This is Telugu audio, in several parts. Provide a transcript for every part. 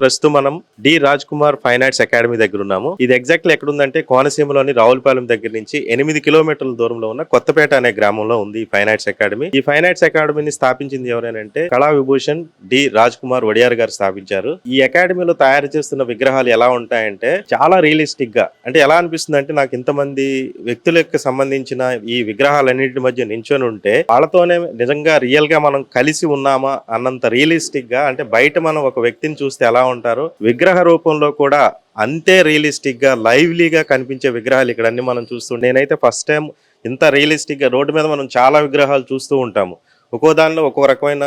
ప్రస్తుతం మనం D Raj Kumar fine arts academy దగ్గర ఉన్నాము. ఇది ఎగ్జాక్ట్లీ ఎక్కడ ఉందంటే కోనసీమలోని రావులపాలెం దగ్గర నుంచి 8 కిలోమీటర్ల దూరంలో ఉన్న కొత్తపేట అనే గ్రామంలో ఉంది ఈ ఫైన్ ఆర్ట్స్ అకాడమీ. ఈ ఫైన్ ఆర్ట్స్ అకాడమీని స్థాపించింది ఎవరైనంటే కళా విభూషణ్ డి రాజ్ కుమార్ వడియార్ గారు స్థాపించారు. ఈ అకాడమీలో తయారు చేస్తున్న విగ్రహాలు ఎలా ఉంటాయంటే చాలా రియలిస్టిక్ గా, అంటే ఎలా అనిపిస్తుంది అంటే నాకు ఇంతమంది వ్యక్తులకు సంబంధించిన ఈ విగ్రహాలన్నింటి మధ్య నించొని ఉంటే వాళ్ళతోనే నిజంగా రియల్ గా మనం కలిసి ఉన్నామా అన్నంత రియలిస్టిక్ గా, అంటే బయట మనం ఒక వ్యక్తిని చూస్తే ఎలా ఉంటారో విగ్రహ రూపంలో కూడా అంతే రియలిస్టిక్ గా లైవ్లీగా కనిపించే విగ్రహాలు ఇక్కడ అన్ని మనం చూస్తుంటే, నేనైతే ఫస్ట్ టైం ఇంత రియలిస్టిక్ గా, రోడ్డు మీద మనం చాలా విగ్రహాలు చూస్తూ ఉంటాము, ఒక్కో దానిలో ఒక్కో రకమైన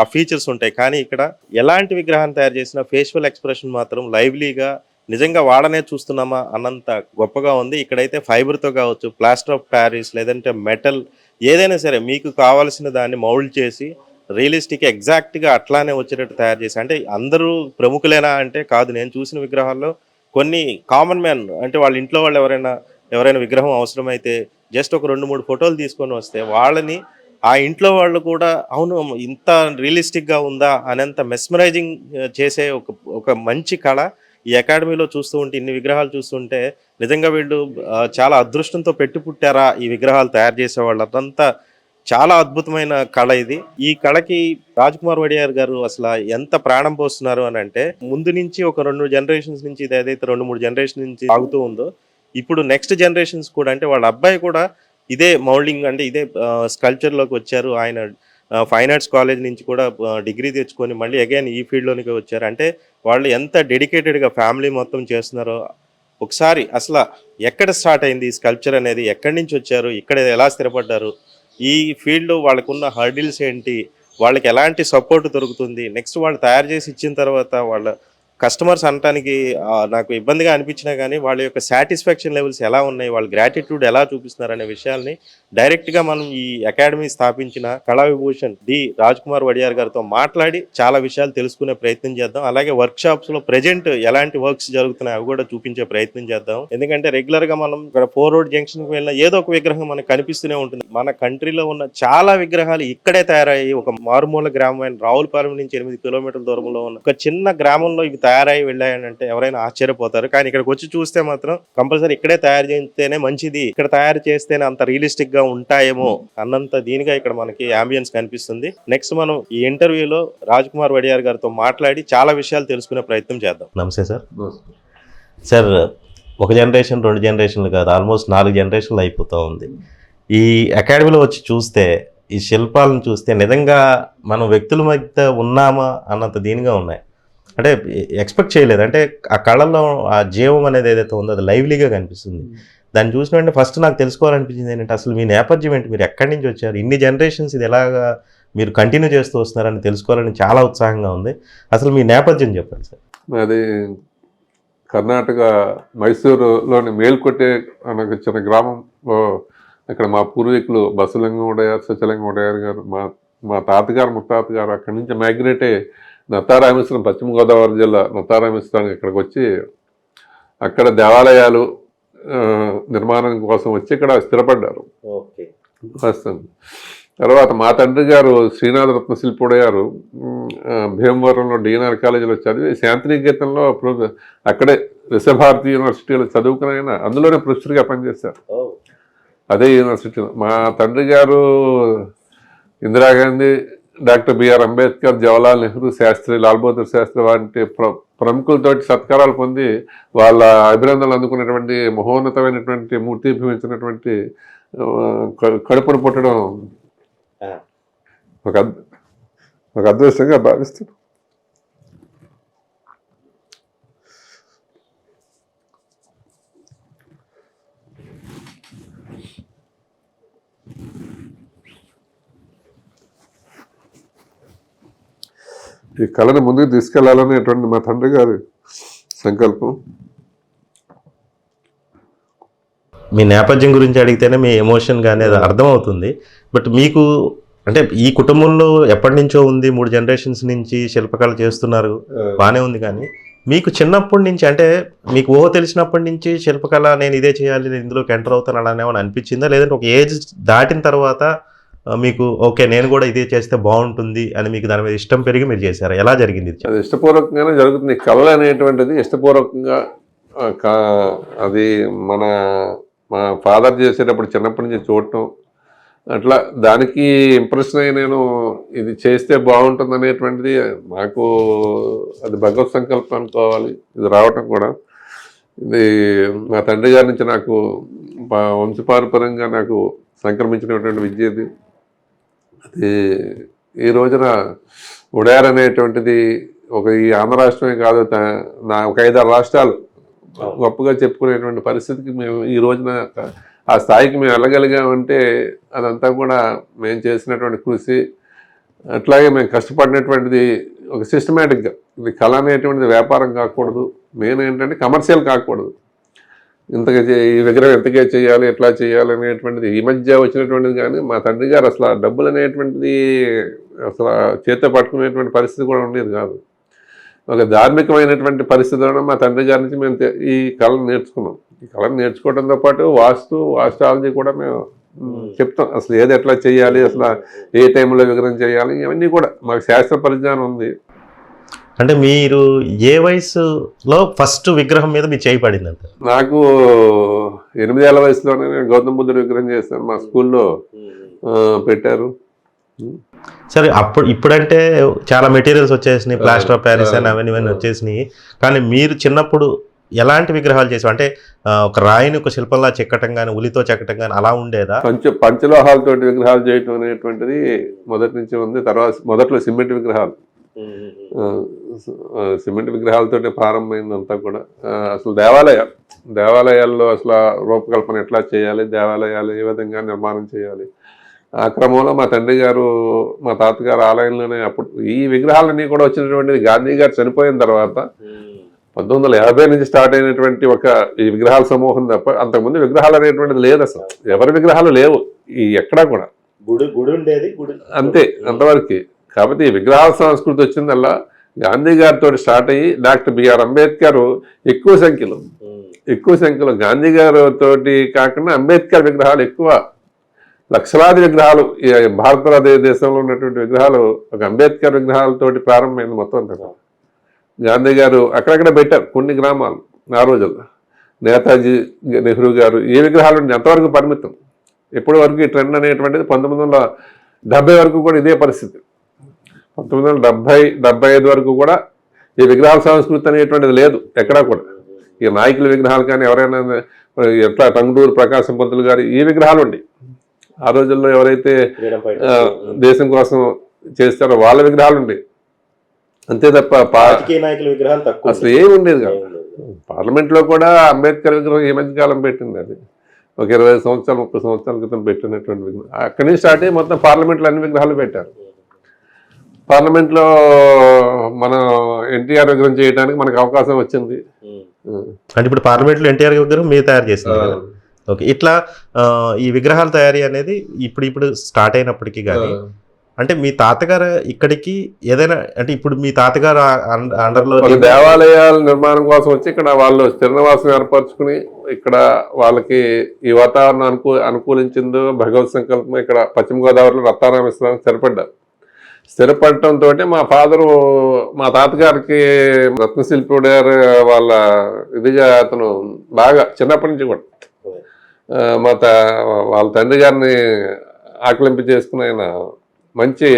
ఆ ఫీచర్స్ ఉంటాయి, కానీ ఇక్కడ ఎలాంటి విగ్రహాన్ని తయారు చేసినా ఫేషియల్ ఎక్స్ప్రెషన్ మాత్రం లైవ్లీగా నిజంగా వాడనే చూస్తున్నామా అన్నంత గొప్పగా ఉంది. ఇక్కడైతే ఫైబర్తో కావచ్చు, ప్లాస్టర్ ఆఫ్ ప్యారిస్ లేదంటే మెటల్ ఏదైనా సరే మీకు కావాల్సిన దాన్ని మౌల్డ్ చేసి రియలిస్టిక్ ఎగ్జాక్ట్గా అట్లానే వచ్చేటట్టు తయారు చేసి, అంటే అందరూ ప్రముఖులేనా అంటే కాదు. నేను చూసిన విగ్రహాల్లో కొన్ని కామన్ మ్యాన్, అంటే వాళ్ళ ఇంట్లో వాళ్ళు ఎవరైనా విగ్రహం అవసరమైతే జస్ట్ ఒక 2-3 ఫోటోలు తీసుకొని వస్తే వాళ్ళని ఆ ఇంట్లో వాళ్ళు కూడా అవును ఇంత రియలిస్టిక్గా ఉందా అనేంత మెస్మరైజింగ్ చేసే ఒక మంచి కళ ఈ అకాడమీలో చూస్తూ ఉంటే, ఇన్ని విగ్రహాలు చూస్తుంటే నిజంగా వీళ్ళు చాలా అదృష్టంతో పెట్టి పుట్టారా ఈ విగ్రహాలు తయారు చేసే వాళ్ళు. అదంతా చాలా అద్భుతమైన కళ ఇది. ఈ కళకి రాజ్ కుమార్ వడియార్ గారు అసలు ఎంత ప్రాణం పోస్తున్నారు అని అంటే, ముందు నుంచి ఒక 2 జనరేషన్స్ నుంచి ఇది ఏదైతే 2-3 జనరేషన్ నుంచి సాగుతూ ఉందో, ఇప్పుడు నెక్స్ట్ జనరేషన్స్ కూడా, అంటే వాళ్ళ అబ్బాయి కూడా ఇదే మౌల్డింగ్, అంటే ఇదే స్కల్ప్చర్లోకి వచ్చారు. ఆయన ఫైన్ ఆర్ట్స్ కాలేజ్ నుంచి కూడా డిగ్రీ తెచ్చుకొని మళ్ళీ అగైన్ ఈ ఫీల్డ్లోనికి వచ్చారు. అంటే వాళ్ళు ఎంత డెడికేటెడ్గా ఫ్యామిలీ మొత్తం చేస్తున్నారో ఒకసారి అసలు ఎక్కడ స్టార్ట్ అయింది ఈ స్కల్ప్చర్ అనేది, ఎక్కడి నుంచి వచ్చారు, ఇక్కడ ఎలా స్థిరపడ్డారు, ఈ ఫీల్డ్లో వాళ్ళకున్న హర్డిల్స్ ఏంటి, వాళ్ళకి ఎలాంటి సపోర్ట్ దొరుకుతుంది, నెక్స్ట్ వాళ్ళు తయారు చేసి ఇచ్చిన తర్వాత వాళ్ళ కస్టమర్స్ అనటానికి నాకు ఇబ్బందిగా అనిపించినా కానీ వాళ్ళ యొక్క సాటిస్ఫాక్షన్ లెవెల్స్ ఎలా ఉన్నాయి, వాళ్ళ గ్రాటిట్యూడ్ ఎలా చూపిస్తున్నారు అనే విషయాల్ని డైరెక్ట్గా మనం ఈ అకాడమీ స్థాపించిన కళా విభూషణ్ డి రాజ్ కుమార్ వడియార్ గారితో మాట్లాడి చాలా విషయాలు తెలుసుకునే ప్రయత్నం చేద్దాం. అలాగే వర్క్ షాప్స్లో ప్రజెంట్ ఎలాంటి వర్క్స్ జరుగుతున్నాయి అవి కూడా చూపించే ప్రయత్నం చేద్దాం. ఎందుకంటే రెగ్యులర్గా మనం ఇక్కడ 4 రోడ్ జంక్షన్కి వెళ్ళిన ఏదో ఒక విగ్రహం మనకు కనిపిస్తూనే ఉంటుంది. మన కంట్రీలో ఉన్న చాలా విగ్రహాలు ఇక్కడే తయారయ్యి ఒక మారుమూల గ్రామమైన రావులపాలెం నుంచి 8 కిలోమీటర్ల దూరంలో ఉన్న ఒక చిన్న గ్రామంలో ఇవి తయారై వెళ్ళాయనంటే ఎవరైనా ఆశ్చర్యపోతారు. కానీ ఇక్కడికి వచ్చి చూస్తే మాత్రం కంపల్సరీ ఇక్కడే తయారు చేస్తేనే మంచిది, ఇక్కడ తయారు చేస్తేనే అంత రియలిస్టిక్ గా ఉంటాయేమో అన్నంత దీనిగా ఇక్కడ మనకి అంబియన్స్ కనిపిస్తుంది. నెక్స్ట్ మనం ఈ ఇంటర్వ్యూలో రాజ్ కుమార్ వడియార్ గారితో మాట్లాడి చాలా విషయాలు తెలుసుకునే ప్రయత్నం చేద్దాం. నమస్తే సార్. సార్, ఒక జనరేషన్ 2 జనరేషన్లు కాదు, ఆల్మోస్ట్ 4 జనరేషన్లు అయిపోతూ ఉంది. ఈ అకాడమీలో వచ్చి చూస్తే ఈ శిల్పాలను చూస్తే నిజంగా మనం వ్యక్తుల మధ్య ఉన్నామా అన్నంత దీనిగా ఉన్నాయి. అంటే ఎక్స్పెక్ట్ చేయలేదు, అంటే ఆ కళలో ఆ జీవం అనేది ఏదైతే ఉందో అది లైవ్లీగా కనిపిస్తుంది. దాన్ని చూసిన వెంటనే ఫస్ట్ నాకు తెలుసుకోవాలనిపించింది ఏంటంటే అసలు మీ నేపథ్యం ఏంటి, మీరు ఎక్కడి నుంచి వచ్చారు, ఇన్ని జనరేషన్స్ ఇది ఎలాగా మీరు కంటిన్యూ చేస్తూ వస్తున్నారని తెలుసుకోవాలని చాలా ఉత్సాహంగా ఉంది. అసలు మీ నేపథ్యం చెప్పండి సార్. అది కర్ణాటక మైసూరులోని మేల్కొట్టే అనే చిన్న గ్రామంలో ఇక్కడ మా పూర్వీకులు బసలింగం వడియార్, సత్యలింగం వడియార్ గారు, మా తాతగారు ముత్తాతగారు అక్కడి నుంచి మైగ్రేట్ అయ్యి నత్తారామేశ్వరం, పశ్చిమ గోదావరి జిల్లా నత్తారామేశ్వరానికి ఇక్కడికి వచ్చి అక్కడ దేవాలయాలు నిర్మాణం కోసం వచ్చి ఇక్కడ స్థిరపడ్డారు. తర్వాత మా తండ్రి గారు శ్రీనాథ రత్న శిల్పుడయ్యారు. భీమవరంలో డిఎన్ఆర్ కాలేజీలో చదివి శాంతినికేతన్లో అక్కడే విశ్వభారతి యూనివర్సిటీలో చదువుకుని అందులోనే ప్రొఫెసర్గా పనిచేశారు అదే యూనివర్సిటీలో. మా తండ్రి గారు ఇందిరాగాంధీ, డాక్టర్ బిఆర్ అంబేద్కర్, జవహర్లాల్ నెహ్రూ శాస్త్రి, లాల్ బహదూర్ శాస్త్రి వంటి ప్రముఖులతోటి సత్కారాలు పొంది వాళ్ళ అభినందనలు అందుకున్నటువంటి మహోన్నతమైనటువంటి మూర్తి భవించినటువంటి కడుపును పుట్టడం ఒక అదృష్టంగా భావిస్తున్నాను. ఈ కళను ముందుకు తీసుకెళ్లాలనేటువంటి మా తండ్రి గారి సంకల్పం. మీ నేపథ్యం గురించి అడిగితేనే మీ ఎమోషన్ కానీ అది అర్థమవుతుంది. బట్ మీకు అంటే ఈ కుటుంబంలో ఎప్పటి నుంచో ఉంది, 3 జనరేషన్స్ నుంచి శిల్పకళ చేస్తున్నారు, బాగానే ఉంది. కానీ మీకు చిన్నప్పటి నుంచి, అంటే మీకు ఊహ తెలిసినప్పటి నుంచి శిల్పకళ నేను ఇదే చేయాలి, నేను ఇందులోకి ఎంటర్ అవుతాను అలా ఏమైనా అనిపించిందా, లేదంటే ఒక ఏజ్ దాటిన తర్వాత మీకు ఓకే నేను కూడా ఇదే చేస్తే బాగుంటుంది అని మీకు దాని మీద ఇష్టం పెరిగి మీరు చేశారా? ఎలా జరిగింది ఇది? అది ఇష్టపూర్వకంగానే జరుగుతుంది. కళ అనేటువంటిది ఇష్టపూర్వకంగా అది మా ఫాదర్ చేసేటప్పుడు చిన్నప్పటి నుంచి చూడటం, అట్లా దానికి ఇంప్రెషన్ అయ్యి నేను ఇది చేస్తే బాగుంటుంది అనేటువంటిది నాకు అది భగవత్ సంకల్పం అనుకోవాలి. ఇది రావటం కూడా ఇది మా తండ్రి గారి నుంచి నాకు వంశపారంపర్యంగా నాకు సంక్రమించినటువంటి విద్య ఇది. అది ఈ రోజున ఉడార్ అనేటువంటిది ఈ ఆంధ్ర రాష్ట్రమే కాదు, ఒక 5-6 రాష్ట్రాలు గొప్పగా చెప్పుకునేటువంటి పరిస్థితికి మేము ఈ రోజున ఆ స్థాయికి మేము వెళ్ళగలిగామంటే అదంతా కూడా మేము చేసినటువంటి కృషి, అట్లాగే మేము కష్టపడినటువంటిది ఒక సిస్టమేటిక్గా. ఇది కళ అనేటువంటిది వ్యాపారం కాకూడదు, మెయిన్ ఏంటంటే కమర్షియల్ కాకూడదు. ఈ విగ్రహం ఎంతకే చేయాలి, ఎట్లా చేయాలి అనేటువంటిది ఈ మధ్య వచ్చినటువంటిది. కానీ మా తండ్రి గారు అసలు డబ్బులు అనేటువంటిది అసలు చేతితో పట్టుకునేటువంటి పరిస్థితి కూడా ఉండేది కాదు. ఒక ధార్మికమైనటువంటి పరిస్థితుల్లో మా తండ్రి గారి నుంచి మేము ఈ కళను నేర్చుకున్నాం. ఈ కళను నేర్చుకోవడంతో పాటు వాస్ట్రాలజీ కూడా మేము చెప్తాం. అసలు ఏది ఎట్లా చేయాలి, అసలు ఏ టైంలో విగ్రహం చేయాలి, ఇవన్నీ కూడా మాకు శాస్త్ర పరిజ్ఞానం ఉంది. అంటే మీరు ఏ వయసులో ఫస్ట్ విగ్రహం మీద మీ చేయి పడింది అంట? నాకు 8 ఏళ్ల వయసులోనే నేను గౌతమ బుద్ధుడు విగ్రహం చేస్తాను. మా స్కూల్లో పెట్టారు. సరే, ఇప్పుడంటే చాలా మెటీరియల్స్ వచ్చేసినాయి, ప్లాస్టర్ ఆఫ్ ప్యారిస్ అని అవన్నీ వచ్చేసినాయి. కానీ మీరు చిన్నప్పుడు ఎలాంటి విగ్రహాలు చేసావు? అంటే ఒక రాయిని ఒక శిల్పంలా చెక్కటం కానీ, ఉలితో చెక్కటం కానీ అలా ఉండేదా? పంచలోహాలతో విగ్రహాలు చేయటం అనేటువంటిది మొదటి నుంచి ఉంది. తర్వాత మొదట్లో సిమెంట్ విగ్రహాలు, సిమెంట్ విగ్రహాలతో ప్రారంభమైందంతా కూడా. అసలు దేవాలయాల్లో అసలు రూపకల్పన ఎట్లా చేయాలి, దేవాలయాలు ఏ విధంగా నిర్మాణం చేయాలి, ఆ క్రమంలో మా తండ్రి గారు మా తాతగారు ఆలయంలోనే అప్పుడు ఈ విగ్రహాలన్నీ కూడా వచ్చినటువంటిది గాంధీ గారు చనిపోయిన తర్వాత 1950 నుంచి స్టార్ట్ అయినటువంటి ఈ విగ్రహాల సమూహం తప్ప అంతకుముందు విగ్రహాలు అనేటువంటిది లేదు. అసలు ఎవరి విగ్రహాలు లేవు ఎక్కడా కూడా, గుడి ఉండేది అంతే, అంతవరకు. కాబట్టి ఈ విగ్రహాల సంస్కృతి వచ్చిందల్లా గాంధీ గారితో స్టార్ట్ అయ్యి డాక్టర్ బిఆర్ అంబేద్కర్ ఎక్కువ సంఖ్యలో గాంధీ గారితో కాకుండా అంబేద్కర్ విగ్రహాలు ఎక్కువ, లక్షలాది విగ్రహాలు భారతదేశంలో ఉన్నటువంటి విగ్రహాలు ఒక అంబేద్కర్ విగ్రహాలతోటి ప్రారంభమైంది మొత్తం అంతా. గాంధీ గారు అక్కడక్కడ పెట్టారు కొన్ని గ్రామాలు ఆ రోజుల్లో. నేతాజీ నెహ్రూ గారు ఏ విగ్రహాలు ఎంతవరకు పరిమితం. ఇప్పటి వరకు ఈ ట్రెండ్ అనేటువంటిది 1970 వరకు కూడా ఇదే పరిస్థితి. 1970-75 వరకు కూడా ఈ విగ్రహాల సంస్కృతి అనేటువంటిది లేదు ఎక్కడా కూడా. ఈ నాయకుల విగ్రహాలు కానీ ఎవరైనా ఎట్లా టంగుటూరు ప్రకాశం పంతులు గారు ఈ విగ్రహాలు ఉండి ఆ రోజుల్లో ఎవరైతే దేశం కోసం చేస్తారో వాళ్ళ విగ్రహాలు ఉండేవి, అంతే తప్ప అసలు ఏమి ఉండేది కాదు. పార్లమెంట్లో కూడా అంబేద్కర్ విగ్రహం ఈ మధ్య కాలం పెట్టింది. అది ఒక 20 సంవత్సరాలు 30 సంవత్సరాల క్రితం పెట్టినటువంటి విగ్రహం. అక్కడి నుంచి స్టార్ట్ అయ్యి మొత్తం పార్లమెంట్లో అన్ని విగ్రహాలు పెట్టారు. పార్లమెంట్లో మనం ఎన్టీఆర్ విగ్రహం చేయడానికి మనకు అవకాశం వచ్చింది. అంటే ఇప్పుడు పార్లమెంట్లో ఎన్టీఆర్ విగ్రహం మీరు తయారు చేస్తున్నారు. ఓకే, ఇట్లా ఈ విగ్రహాల తయారీ అనేది ఇప్పుడు స్టార్ట్ అయినప్పటికీ కానీ అంటే మీ తాతగారు ఇక్కడికి ఏదైనా అంటే ఇప్పుడు మీ తాతగారు అండర్లో దేవాలయాల నిర్మాణం కోసం వచ్చి ఇక్కడ వాళ్ళు స్థిర నివాసం ఏర్పరచుకుని ఇక్కడ వాళ్ళకి ఈ వాతావరణం అనుకూలించిందో భగవత్ సంకల్పం ఇక్కడ పశ్చిమ గోదావరిలో రత్నారామేశ్వరానికి స్థిరపడటంతో మా తాతగారికి రత్నశిల్పుడు వాళ్ళ ఇదిగా అతను బాగా చిన్నప్పటి నుంచి కూడా వాళ్ళ తండ్రి గారిని ఆకలింపు చేసుకుని ఆయన మంచి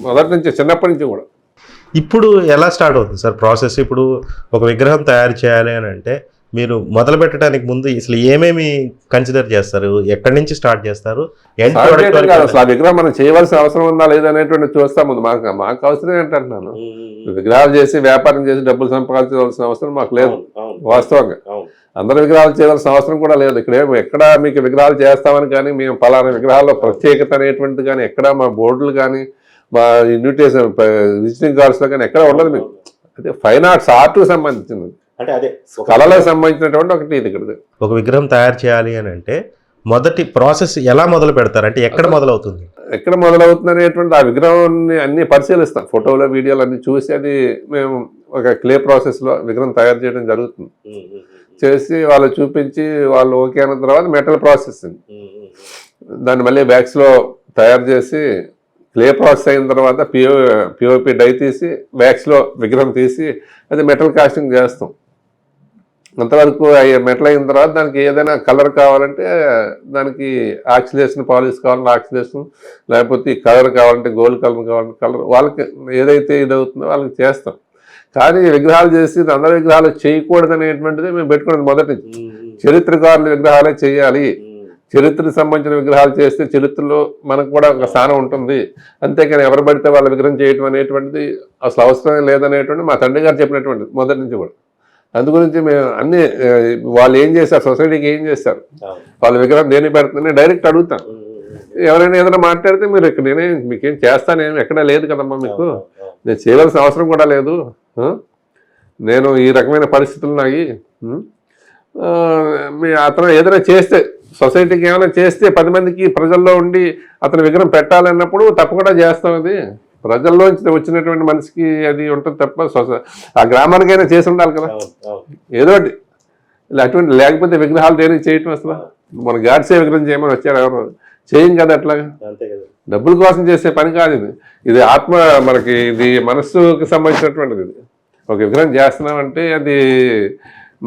మొదటి నుంచి చిన్నప్పటి నుంచి కూడా. ఇప్పుడు ఎలా స్టార్ట్ అవుతుంది సార్ ప్రాసెస్? ఇప్పుడు ఒక విగ్రహం తయారు చేయాలి అని అంటే మీరు మొదలు పెట్టడానికి ముందు అసలు ఏమేమి కన్సిడర్ చేస్తారు, ఎక్కడి నుంచి స్టార్ట్ చేస్తారు? అసలు ఆ విగ్రహం మనం చేయవలసిన అవసరం ఉందా లేదా అనేటువంటి చూస్తాం ముందు. మాకు అవసరం ఏంటంటున్నాను, విగ్రహాలు చేసి వ్యాపారం చేసి డబ్బులు సంపాదించవలసిన అవసరం మాకు లేదు. వాస్తవంగా అందరు విగ్రహాలు చేయవలసిన అవసరం కూడా లేదు. ఎక్కడ మీకు విగ్రహాలు చేస్తామని కానీ మేము పలానా విగ్రహాల్లో ప్రత్యేకత అనేటువంటిది కానీ ఎక్కడ మా బోర్డులు కానీ మా ఇన్విటేషన్ విజిటింగ్ కార్డ్స్లో కానీ ఎక్కడ ఉండదు. మీకు అదే ఫైన్ ఆర్ట్స్ ఆర్ట్కు సంబంధించింది, అంటే అదే కళలకు సంబంధించినటువంటి ఒకటి ఇది. ఇక్కడ ఒక విగ్రహం తయారు చేయాలి అని అంటే మొదటి ప్రాసెస్ ఎలా మొదలు పెడతారు? అంటే ఎక్కడ మొదలవుతుంది అనేటువంటి ఆ విగ్రహాన్ని అన్ని పరిశీలిస్తాం, ఫోటోలు వీడియోలు అన్ని చూసి అది మేము ఒక క్లే ప్రాసెస్లో విగ్రహం తయారు చేయడం జరుగుతుంది. చేసి వాళ్ళు చూపించి వాళ్ళు ఓకే అన్న తర్వాత మెటల్ ప్రాసెసింగ్, దాన్ని మళ్ళీ వ్యాక్స్లో తయారు చేసి క్లే ప్రాసెస్ అయిన తర్వాత పిఓపి డై తీసి వ్యాక్స్లో విగ్రహం తీసి అది మెటల్ కాస్టింగ్ చేస్తాం. అంతవరకు మెటల్ అయిన తర్వాత దానికి ఏదైనా కలర్ కావాలంటే దానికి ఆక్సిడేషన్ పాలిష్ కావాలంటే ఆక్సిడేషన్, లేకపోతే కలర్ కావాలంటే గోల్డ్ కలర్ కావాలంటే కలర్, వాళ్ళకి ఏదైతే ఇదవుతుందో వాళ్ళకి చేస్తాం. కానీ విగ్రహాలు చేసి అందరి విగ్రహాలు చేయకూడదు అనేటువంటిది మేము పెట్టుకున్నది మొదటి నుంచి. చరిత్రకారుల విగ్రహాలే చేయాలి, చరిత్రకు సంబంధించిన విగ్రహాలు చేస్తే చరిత్రలో మనకు కూడా ఒక స్థానం ఉంటుంది, అంతేకాని ఎవరు పడితే వాళ్ళ విగ్రహం చేయటం అనేటువంటిది అసలు అవసరమే లేదనేటువంటి మా తండ్రి గారు చెప్పినటువంటి మొదటి నుంచి కూడా. అందు గురించి మేము అన్ని వాళ్ళు ఏం చేశారు, సొసైటీకి ఏం చేస్తారు, వాళ్ళ విగ్రహం దేని పెడుతుందని డైరెక్ట్ అడుగుతాం. ఎవరైనా ఏదైనా మాట్లాడితే మీరు ఇక్కడ మీకేం చేస్తానేమి ఎక్కడా లేదు కదమ్మా, మీకు నేను చేయవలసిన అవసరం కూడా లేదు, నేను ఈ రకమైన పరిస్థితులు నాయి, అతను ఏదైనా చేస్తే సొసైటీకి ఏమైనా చేస్తే 10 మందికి ప్రజల్లో ఉండి అతను విగ్రహం పెట్టాలన్నప్పుడు తప్పకుండా చేస్తాం. అది ప్రజల్లోంచి వచ్చినటువంటి మనిషికి అది ఉంటుంది తప్ప ఆ గ్రామానికైనా చేసి ఉండాలి కదా ఏదో ఒకటి. ఇలా అటువంటి లేకపోతే విగ్రహాలు దేనికి చేయటం అసలు? మన గాడ్సే విగ్రహం చేయమని వచ్చారు, ఎవరు చేయం కదా అట్లాగా. డబ్బుల కోసం చేసే పని కాదు ఇది. ఇది ఆత్మ, మనకి ఇది మనస్సుకి సంబంధించినటువంటిది. ఇది ఒక విగ్రహం చేస్తున్నామంటే అది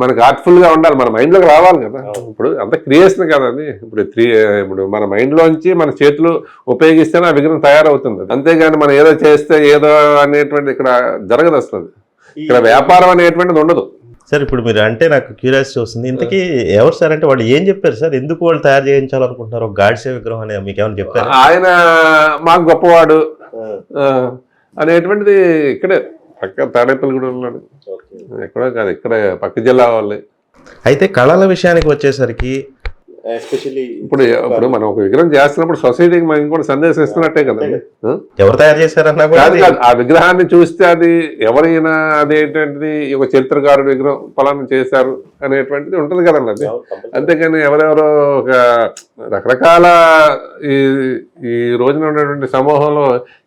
మనకు ఆర్ట్ఫుల్గా ఉండాలి, మన మైండ్లోకి రావాలి కదా. ఇప్పుడు అంత క్రియేషన్ కదా అది. ఇప్పుడు మన మైండ్లోంచి మన చేతులు ఉపయోగిస్తేనే ఆ విగ్రహం తయారవుతుంది. అంతేగాని మనం ఏదో చేస్తే ఏదో అనేటువంటి ఇక్కడ జరగదు అసలు. ఇక్కడ వ్యాపారం అనేటువంటిది ఉండదు సార్. ఇప్పుడు మీరు అంటే నాకు క్యూరియాసిటీ వస్తుంది, ఇంతకీ ఎవరు సార్ అంటే వాళ్ళు ఏం చెప్పారు సార్, ఎందుకు వాళ్ళు తయారు చేయించాలనుకుంటున్నారు ఒక గాడ్సే విగ్రహం అని మీకు ఏమైనా చెప్పారు? ఆయన మాకు గొప్పవాడు అనేటువంటిది ఇక్కడే పక్క తాడేపల్లిగూడ ఉన్నాడు, ఎక్కడో కాదు, ఇక్కడ పక్క జిల్లా వాళ్ళే. అయితే కళల విషయానికి వచ్చేసరికి ఎస్పెషల్లీ ఇప్పుడు మనం ఒక విగ్రహం చేస్తున్నప్పుడు సొసైటీకి మనం కూడా సందేశం ఇస్తున్నట్టే కదండి. ఎవరు తయారు చేశారన్నా ఆ విగ్రహాన్ని చూస్తే అది ఎవరైనా అదేంటంటిది ఒక చరిత్రకారుడు విగ్రహం ఫలాన్ని చేశారు అనేటువంటిది ఉంటుంది కదండి అది. అంతేకాని ఎవరెవరో ఒక రకరకాల ఈ రోజున ఉన్నటువంటి సమూహంలో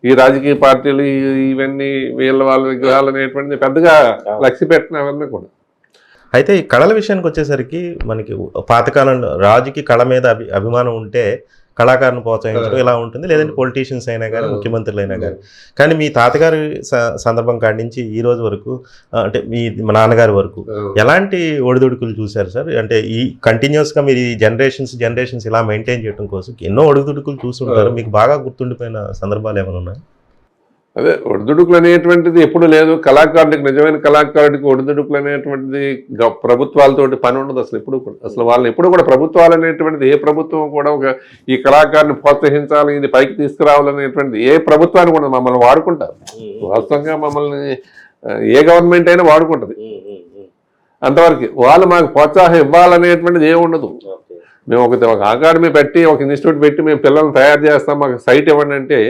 ఈ రాజకీయ పార్టీలు ఇవన్నీ వాళ్ళ విగ్రహాలు అనేటువంటిది పెద్దగా లక్ష్య పెట్టిన అవన్నీ కూడా. అయితే ఈ కళల విషయానికి వచ్చేసరికి మనకి పాతకాలంలో రాజుకి కళ మీద అభిమానం ఉంటే కళాకారుని ప్రోత్సహించడం ఇలా ఉంటుంది, లేదంటే పొలిటీషియన్స్ అయినా కానీ ముఖ్యమంత్రులు అయినా కానీ. కానీ మీ తాతగారి సందర్భం కాడి నుంచి ఈ రోజు వరకు, అంటే మీ నాన్నగారి వరకు ఎలాంటి ఒడిదుడుకులు చూశారు సార్? అంటే ఈ కంటిన్యూస్గా మీరు ఈ జనరేషన్స్ ఇలా మెయింటైన్ చేయడం కోసం ఎన్నో ఒడిదుడుకులు చూస్తుంటారు, మీకు బాగా గుర్తుండిపోయిన సందర్భాలు ఏమైనా ఉన్నాయి? అదే ఒడిదుడుకులు అనేటువంటిది ఎప్పుడు లేదు. కళాకారుడికి, నిజమైన కళాకారుడికి ఒడిదుడుకులు అనేటువంటిది ప్రభుత్వాలతోటి పని ఉండదు అసలు ఎప్పుడు కూడా. అసలు వాళ్ళని ఎప్పుడు కూడా ప్రభుత్వాలు అనేటువంటిది, ఏ ప్రభుత్వం కూడా ఒక ఈ కళాకారుని ప్రోత్సహించాలి, ఇది పైకి తీసుకురావాలనేటువంటిది ఏ ప్రభుత్వాన్ని కూడా మమ్మల్ని వాడుకుంటారు. వాస్తవంగా మమ్మల్ని ఏ గవర్నమెంట్ అయినా వాడుకుంటుంది. అంతవరకు వాళ్ళు మాకు ప్రోత్సాహం ఇవ్వాలనేటువంటిది ఏముండదు. మేము ఒక అకాడమీ పెట్టి, ఒక ఇన్స్టిట్యూట్ పెట్టి మేము పిల్లల్ని తయారు చేస్తాం, మాకు సైట్ ఇవ్వండి అంటే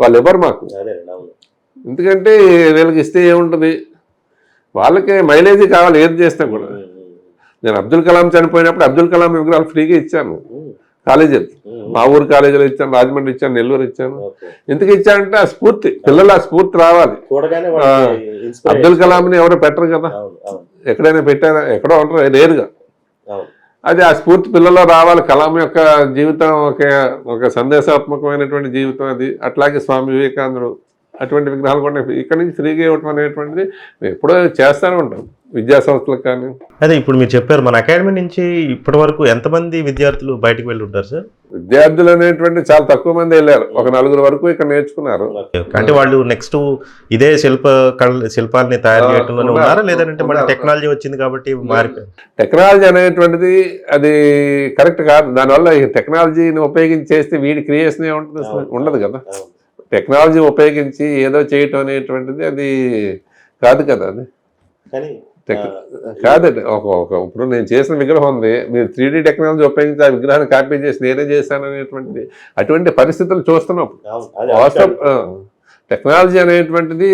వాళ్ళు ఎవరు మాకు. ఎందుకంటే వీళ్ళకి ఇస్తే ఏముంటుంది, వాళ్ళకే మైలేజీ కావాలి ఏది చేస్తే కూడా. నేను అబ్దుల్ కలాం చనిపోయినప్పుడు అబ్దుల్ కలాం విగ్రహాలు ఫ్రీగా ఇచ్చాను కాలేజీలు, మా ఊరు కాలేజీలో ఇచ్చాను, రాజమండ్రి ఇచ్చాను, నెల్లూరు ఇచ్చాను. ఎందుకు ఇచ్చానంటే ఆ స్ఫూర్తి, పిల్లలు ఆ స్ఫూర్తి రావాలి. అబ్దుల్ కలాంని ఎవరో పెట్టరు కదా, ఎక్కడైనా పెట్టారా? ఎక్కడో ఉంటారు నేరుగా. అది ఆ స్ఫూర్తి పిల్లల్లో రావాలి. కలాం యొక్క జీవితం ఒక సందేశాత్మకమైనటువంటి జీవితం అది. అట్లాగే స్వామి వివేకానందుడు అటువంటి విగ్రహాలు కూడా ఇక్కడ నుంచి ఫ్రీగా ఇవ్వటం అనేటువంటిది ఎప్పుడో చేస్తూనే ఉంటాం విద్యా సంస్థలకు కానీ. అదే ఇప్పుడు మీరు చెప్పారు, మన అకాడమీ నుంచి ఇప్పటి వరకు ఎంతమంది విద్యార్థులు బయటకు వెళ్ళి ఉంటారు సార్? విద్యార్థులు అనేటువంటి చాలా తక్కువ మంది వెళ్ళారు, ఒక 4 వరకు ఇక్కడ నేర్చుకున్నారు. అంటే వాళ్ళు నెక్స్ట్ ఇదే శిల్పాలని తయారు చేయడంలోనే ఉన్నారా, లేదంటే మన టెక్నాలజీ వచ్చింది కాబట్టి మారిపోయింది? టెక్నాలజీ అనేటువంటిది అది కరెక్ట్ కాదు. దానివల్ల ఈ టెక్నాలజీని ఉపయోగించి చేస్తే వీడి క్రియేషన్ ఏముంటుంది, ఉండదు కదా. టెక్నాలజీ ఉపయోగించి ఏదో చేయటం అనేటువంటిది అది కాదు కదా. అది కాదండి. ఇప్పుడు నేను చేసిన విగ్రహం ఉంది, మీరు 3D టెక్నాలజీ ఉపయోగించి ఆ విగ్రహాన్ని కాపీ చేసి నేనే చేశాను అనేటువంటిది అటువంటి పరిస్థితులు చూస్తున్నప్పుడు వాస్తవం టెక్నాలజీ అనేటువంటిది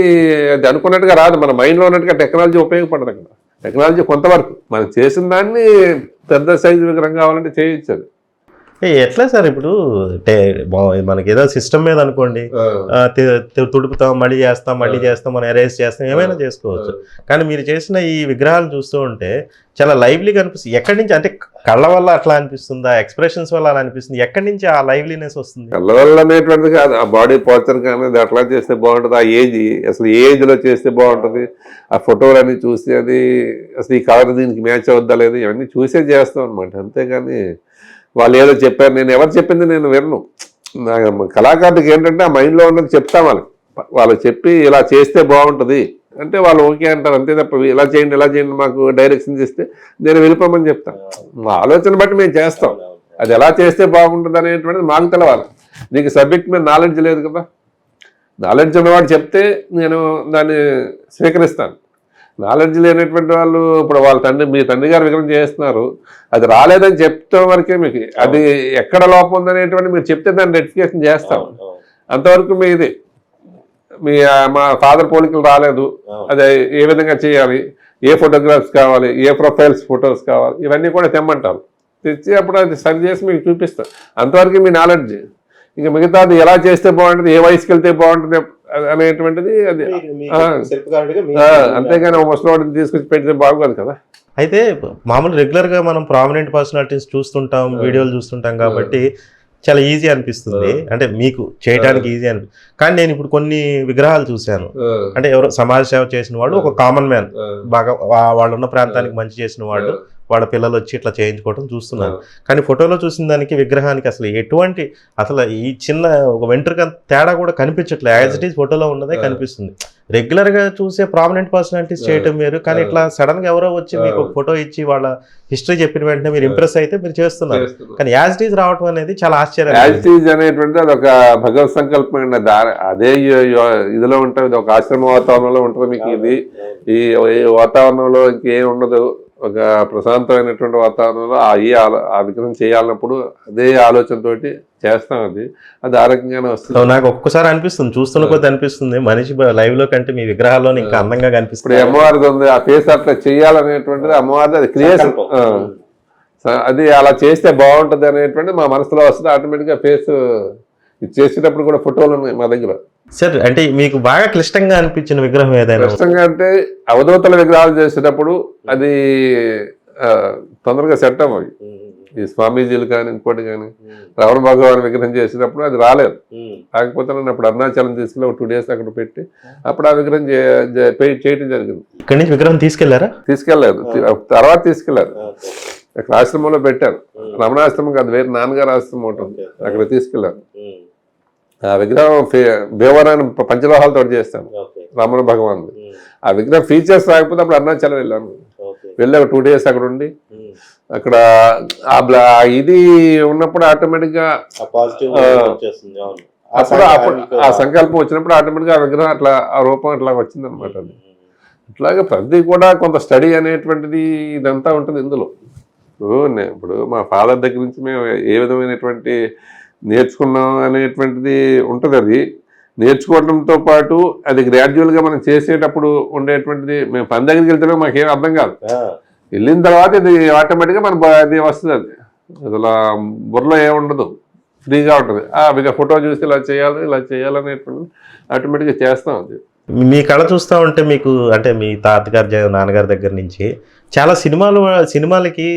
అది అనుకున్నట్టుగా రాదు. మన మైండ్లో ఉన్నట్టుగా టెక్నాలజీ ఉపయోగపడదు. అక్కడ టెక్నాలజీ కొంతవరకు మనం చేసిన దాన్ని పెద్ద సైజు విగ్రహం కావాలంటే చేయొచ్చు. అది ఎట్లా సార్ ఇప్పుడు మనకి ఏదో సిస్టమ్ మీద అనుకోండి, తుడుపుతాం మళ్ళీ చేస్తాం మనం ఎరేజ్ చేస్తాం ఏమైనా చేసుకోవచ్చు. కానీ మీరు చేసిన ఈ విగ్రహాలు చూస్తూ ఉంటే చాలా లైవ్లీగా అనిపిస్తుంది. ఎక్కడి నుంచి అంటే కళ్ళ వల్ల అట్లా అనిపిస్తుందా, ఎక్స్ప్రెషన్స్ వల్ల అలా అనిపిస్తుంది, ఎక్కడి నుంచి ఆ లైవ్లీనెస్ వస్తుంది? కళ్ళ వల్ల అనేటువంటిది కాదు, ఆ బాడీ పోస్చర్ కానీ అది అట్లా చేస్తే బాగుంటుంది. ఆ ఏజ్ అసలు ఏ ఏజ్లో చేస్తే బాగుంటుంది, ఆ ఫోటోలన్నీ చూసి అది అసలు ఈ కలర్ దీనికి మ్యాచ్ అవుద్దా లేదు ఇవన్నీ చూసే చేస్తాం అనమాట. అంతేగాని వాళ్ళు ఏదో చెప్పారు, నేను ఎవరు చెప్పింది నేను వినను. కళాకారుడికి ఏంటంటే ఆ మైండ్లో ఉన్నది చెప్తాం వాళ్ళు చెప్పి ఇలా చేస్తే బాగుంటుంది అంటే వాళ్ళు ఓకే అంటారు, అంతే తప్ప ఇలా చేయండి మాకు డైరెక్షన్ చేస్తే నేను వెళ్ళిపోమని చెప్తాను. మా ఆలోచన బట్టి మేము చేస్తాం. అది ఎలా చేస్తే బాగుంటుంది అనేటువంటిది మాకు తెలవాలి. నీకు సబ్జెక్ట్ మీద నాలెడ్జ్ లేదు కదా, నాలెడ్జ్ ఉన్నవాడు చెప్తే నేను దాన్ని స్వీకరిస్తాను. నాలెడ్జ్ లేనటువంటి వాళ్ళు ఇప్పుడు వాళ్ళ మీ తండ్రి గారు విగ్రహం చేస్తున్నారు, అది రాలేదని చెప్తే వరకే మీకు అది ఎక్కడ లోపం ఉందనేటువంటి మీరు చెప్తే దాన్ని రెక్టిఫికేషన్ చేస్తాం. అంతవరకు మా ఫాదర్ పోలికలు రాలేదు, అది ఏ విధంగా చేయాలి, ఏ ఫోటోగ్రాఫ్స్ కావాలి, ఏ ప్రొఫైల్స్ ఫొటోస్ కావాలి, ఇవన్నీ కూడా తెమ్మంటారు. తెచ్చి అప్పుడు అది సరి చేసి మీకు చూపిస్తాం. అంతవరకు మీ నాలెడ్జ్. ఇంకా మిగతాది ఎలా చేస్తే బాగుంటుంది, ఏ వయసుకి వెళ్తే బాగుంటుంది అనేటువంటిది అది. అంతేగాని ముసలివాడిని తీసుకొచ్చి పెడితే బాగోదు కదా. అయితే మామూలు రెగ్యులర్గా మనం ప్రామినెంట్ పర్సనాలిటీస్ చూస్తుంటాం, వీడియోలు చూస్తుంటాం కాబట్టి చాలా ఈజీ అనిపిస్తుంది, అంటే మీకు చేయడానికి ఈజీ అనిపిస్తుంది. కానీ నేను ఇప్పుడు కొన్ని విగ్రహాలు చూశాను, అంటే ఎవరో సమాజ సేవ చేసిన వాడు, ఒక కామన్ మ్యాన్, బాగా వాళ్ళు ఉన్న ప్రాంతానికి మంచి చేసిన వాడు, వాళ్ళ పిల్లలు వచ్చి ఇట్లా చేయించుకోవడం చూస్తున్నాను. కానీ ఫోటోలో చూసిన దానికి విగ్రహానికి అసలు ఎటువంటి అసలు ఈ చిన్న ఒక వెంట్రుక తేడా కూడా కనిపించట్లేదు. యాజ్ ఇట్ ఈస్ ఫోటోలో ఉన్నదే కనిపిస్తుంది. రెగ్యులర్గా చూసే ప్రామినెంట్ పర్సనాలిటీస్ చేయటం వేరు, కానీ ఇట్లా సడన్గా ఎవరో వచ్చి మీకు ఒక ఫోటో ఇచ్చి వాళ్ళ హిస్టరీ చెప్పిన వెంటనే మీరు ఇంప్రెస్ అయితే మీరు చేస్తున్నారు. కానీ యాజ్ ఇట్ ఈస్ రావటం అనేది చాలా ఆశ్చర్యం. యాజ్ ఇట్ ఈస్ అనేటువంటిది అది ఒక భగవత్ సంకల్పం. అదే ఇదిలో ఉంటుంది, ఒక ఆశ్రమ వాతావరణంలో ఉంటుంది. మీకు ఇది ఈ వాతావరణంలో ఇంకేం ఉండదు, ఒక ప్రశాంతమైనటువంటి వాతావరణంలో ఆ విగ్రహం చేయాలన్నప్పుడు అదే ఆలోచనతోటి చేస్తాం. అది ఆరోగ్యంగానే వస్తుంది. నాకు ఒక్కసారి అనిపిస్తుంది, చూస్తున్న కొద్ది అనిపిస్తుంది, మనిషి లైవ్ లో కంటే మీ విగ్రహాల్లో ఇంకా అందంగా కనిపిస్తుంది. ఇప్పుడు అమ్మవారిది ఉంది, ఆ ఫేస్ అట్లా చేయాలనేటువంటిది అమ్మవారిది, అది క్రియేషన్. అది అలా చేస్తే బాగుంటుంది అనేటువంటిది మా మనసులో వస్తుంది. ఆటోమేటిక్గా ఫేస్ చేసేటప్పుడు కూడా ఫోటోలు ఉన్నాయి మా దగ్గర. సార్ అంటే మీకు బాగా క్లిష్టంగా అనిపించిన విగ్రహం ఏదైనా? క్లిష్టంగా అంటే అవధూతల విగ్రహాలు చేసేటప్పుడు అది తొందరగా సెట్ అవ్వాలి. ఈ స్వామీజీలు కానీ ఇంకోటి కానీ రమణ భగవాన్ విగ్రహం చేసేటప్పుడు అది రాలేదు. కాకపోతే నేను అప్పుడు అరుణాచలం తీసుకెళ్ళి ఒక 2 days అక్కడ పెట్టి అప్పుడు ఆ విగ్రహం చేయటం జరిగింది. ఇక్కడి నుంచి విగ్రహం తీసుకెళ్లారా? తీసుకెళ్లేదు, తర్వాత తీసుకెళ్లారు. అక్కడ ఆశ్రమంలో పెట్టారు. రమణాశ్రమం కాదు, వేరే నాన్నగారు ఆశ్రమం ఉంటుంది, అక్కడ తీసుకెళ్లారు. ఆ విగ్రహం భీమవరాన్ని పంచలోహాలతో చేస్తాను, రమణ భగవాన్. ఆ విగ్రహం ఫీచర్స్ రాకపోతే అప్పుడు అరుణాచలం వెళ్ళాను. వెళ్ళి ఒక 2 days అక్కడ ఉండి అక్కడ ఇది ఉన్నప్పుడు ఆటోమేటిక్గా అప్పుడు ఆ సంకల్పం వచ్చినప్పుడు ఆటోమేటిక్గా ఆ విగ్రహం అట్లా ఆ రూపం అట్లా వచ్చింది అనమాట. అది అట్లాగే ప్రతి కూడా కొంత స్టడీ అనేటువంటిది ఇదంతా ఉంటుంది ఇందులో. ఇప్పుడు మా ఫాదర్ దగ్గర నుంచి మేము ఏ విధమైనటువంటి నేర్చుకున్నాం అనేటువంటిది ఉంటుంది. అది నేర్చుకోవడంతో పాటు అది గ్రాడ్యువల్గా మనం చేసేటప్పుడు ఉండేటువంటిది. మేము పని దగ్గరికి వెళ్తే మాకేం అర్థం కాదు, వెళ్ళిన తర్వాత ఇది ఆటోమేటిక్గా మన అది వస్తుంది. అది అసలు బుర్రలో ఏముండదు, ఫ్రీగా ఉంటుంది. ఇక ఫోటో చూసి ఇలా చేయాలనేటువంటిది ఆటోమేటిక్గా చేస్తాం. అది మీ కళ చూస్తూ ఉంటే మీకు అంటే మీ తాతగారు నాన్నగారి దగ్గర నుంచి చాలా సినిమాలకి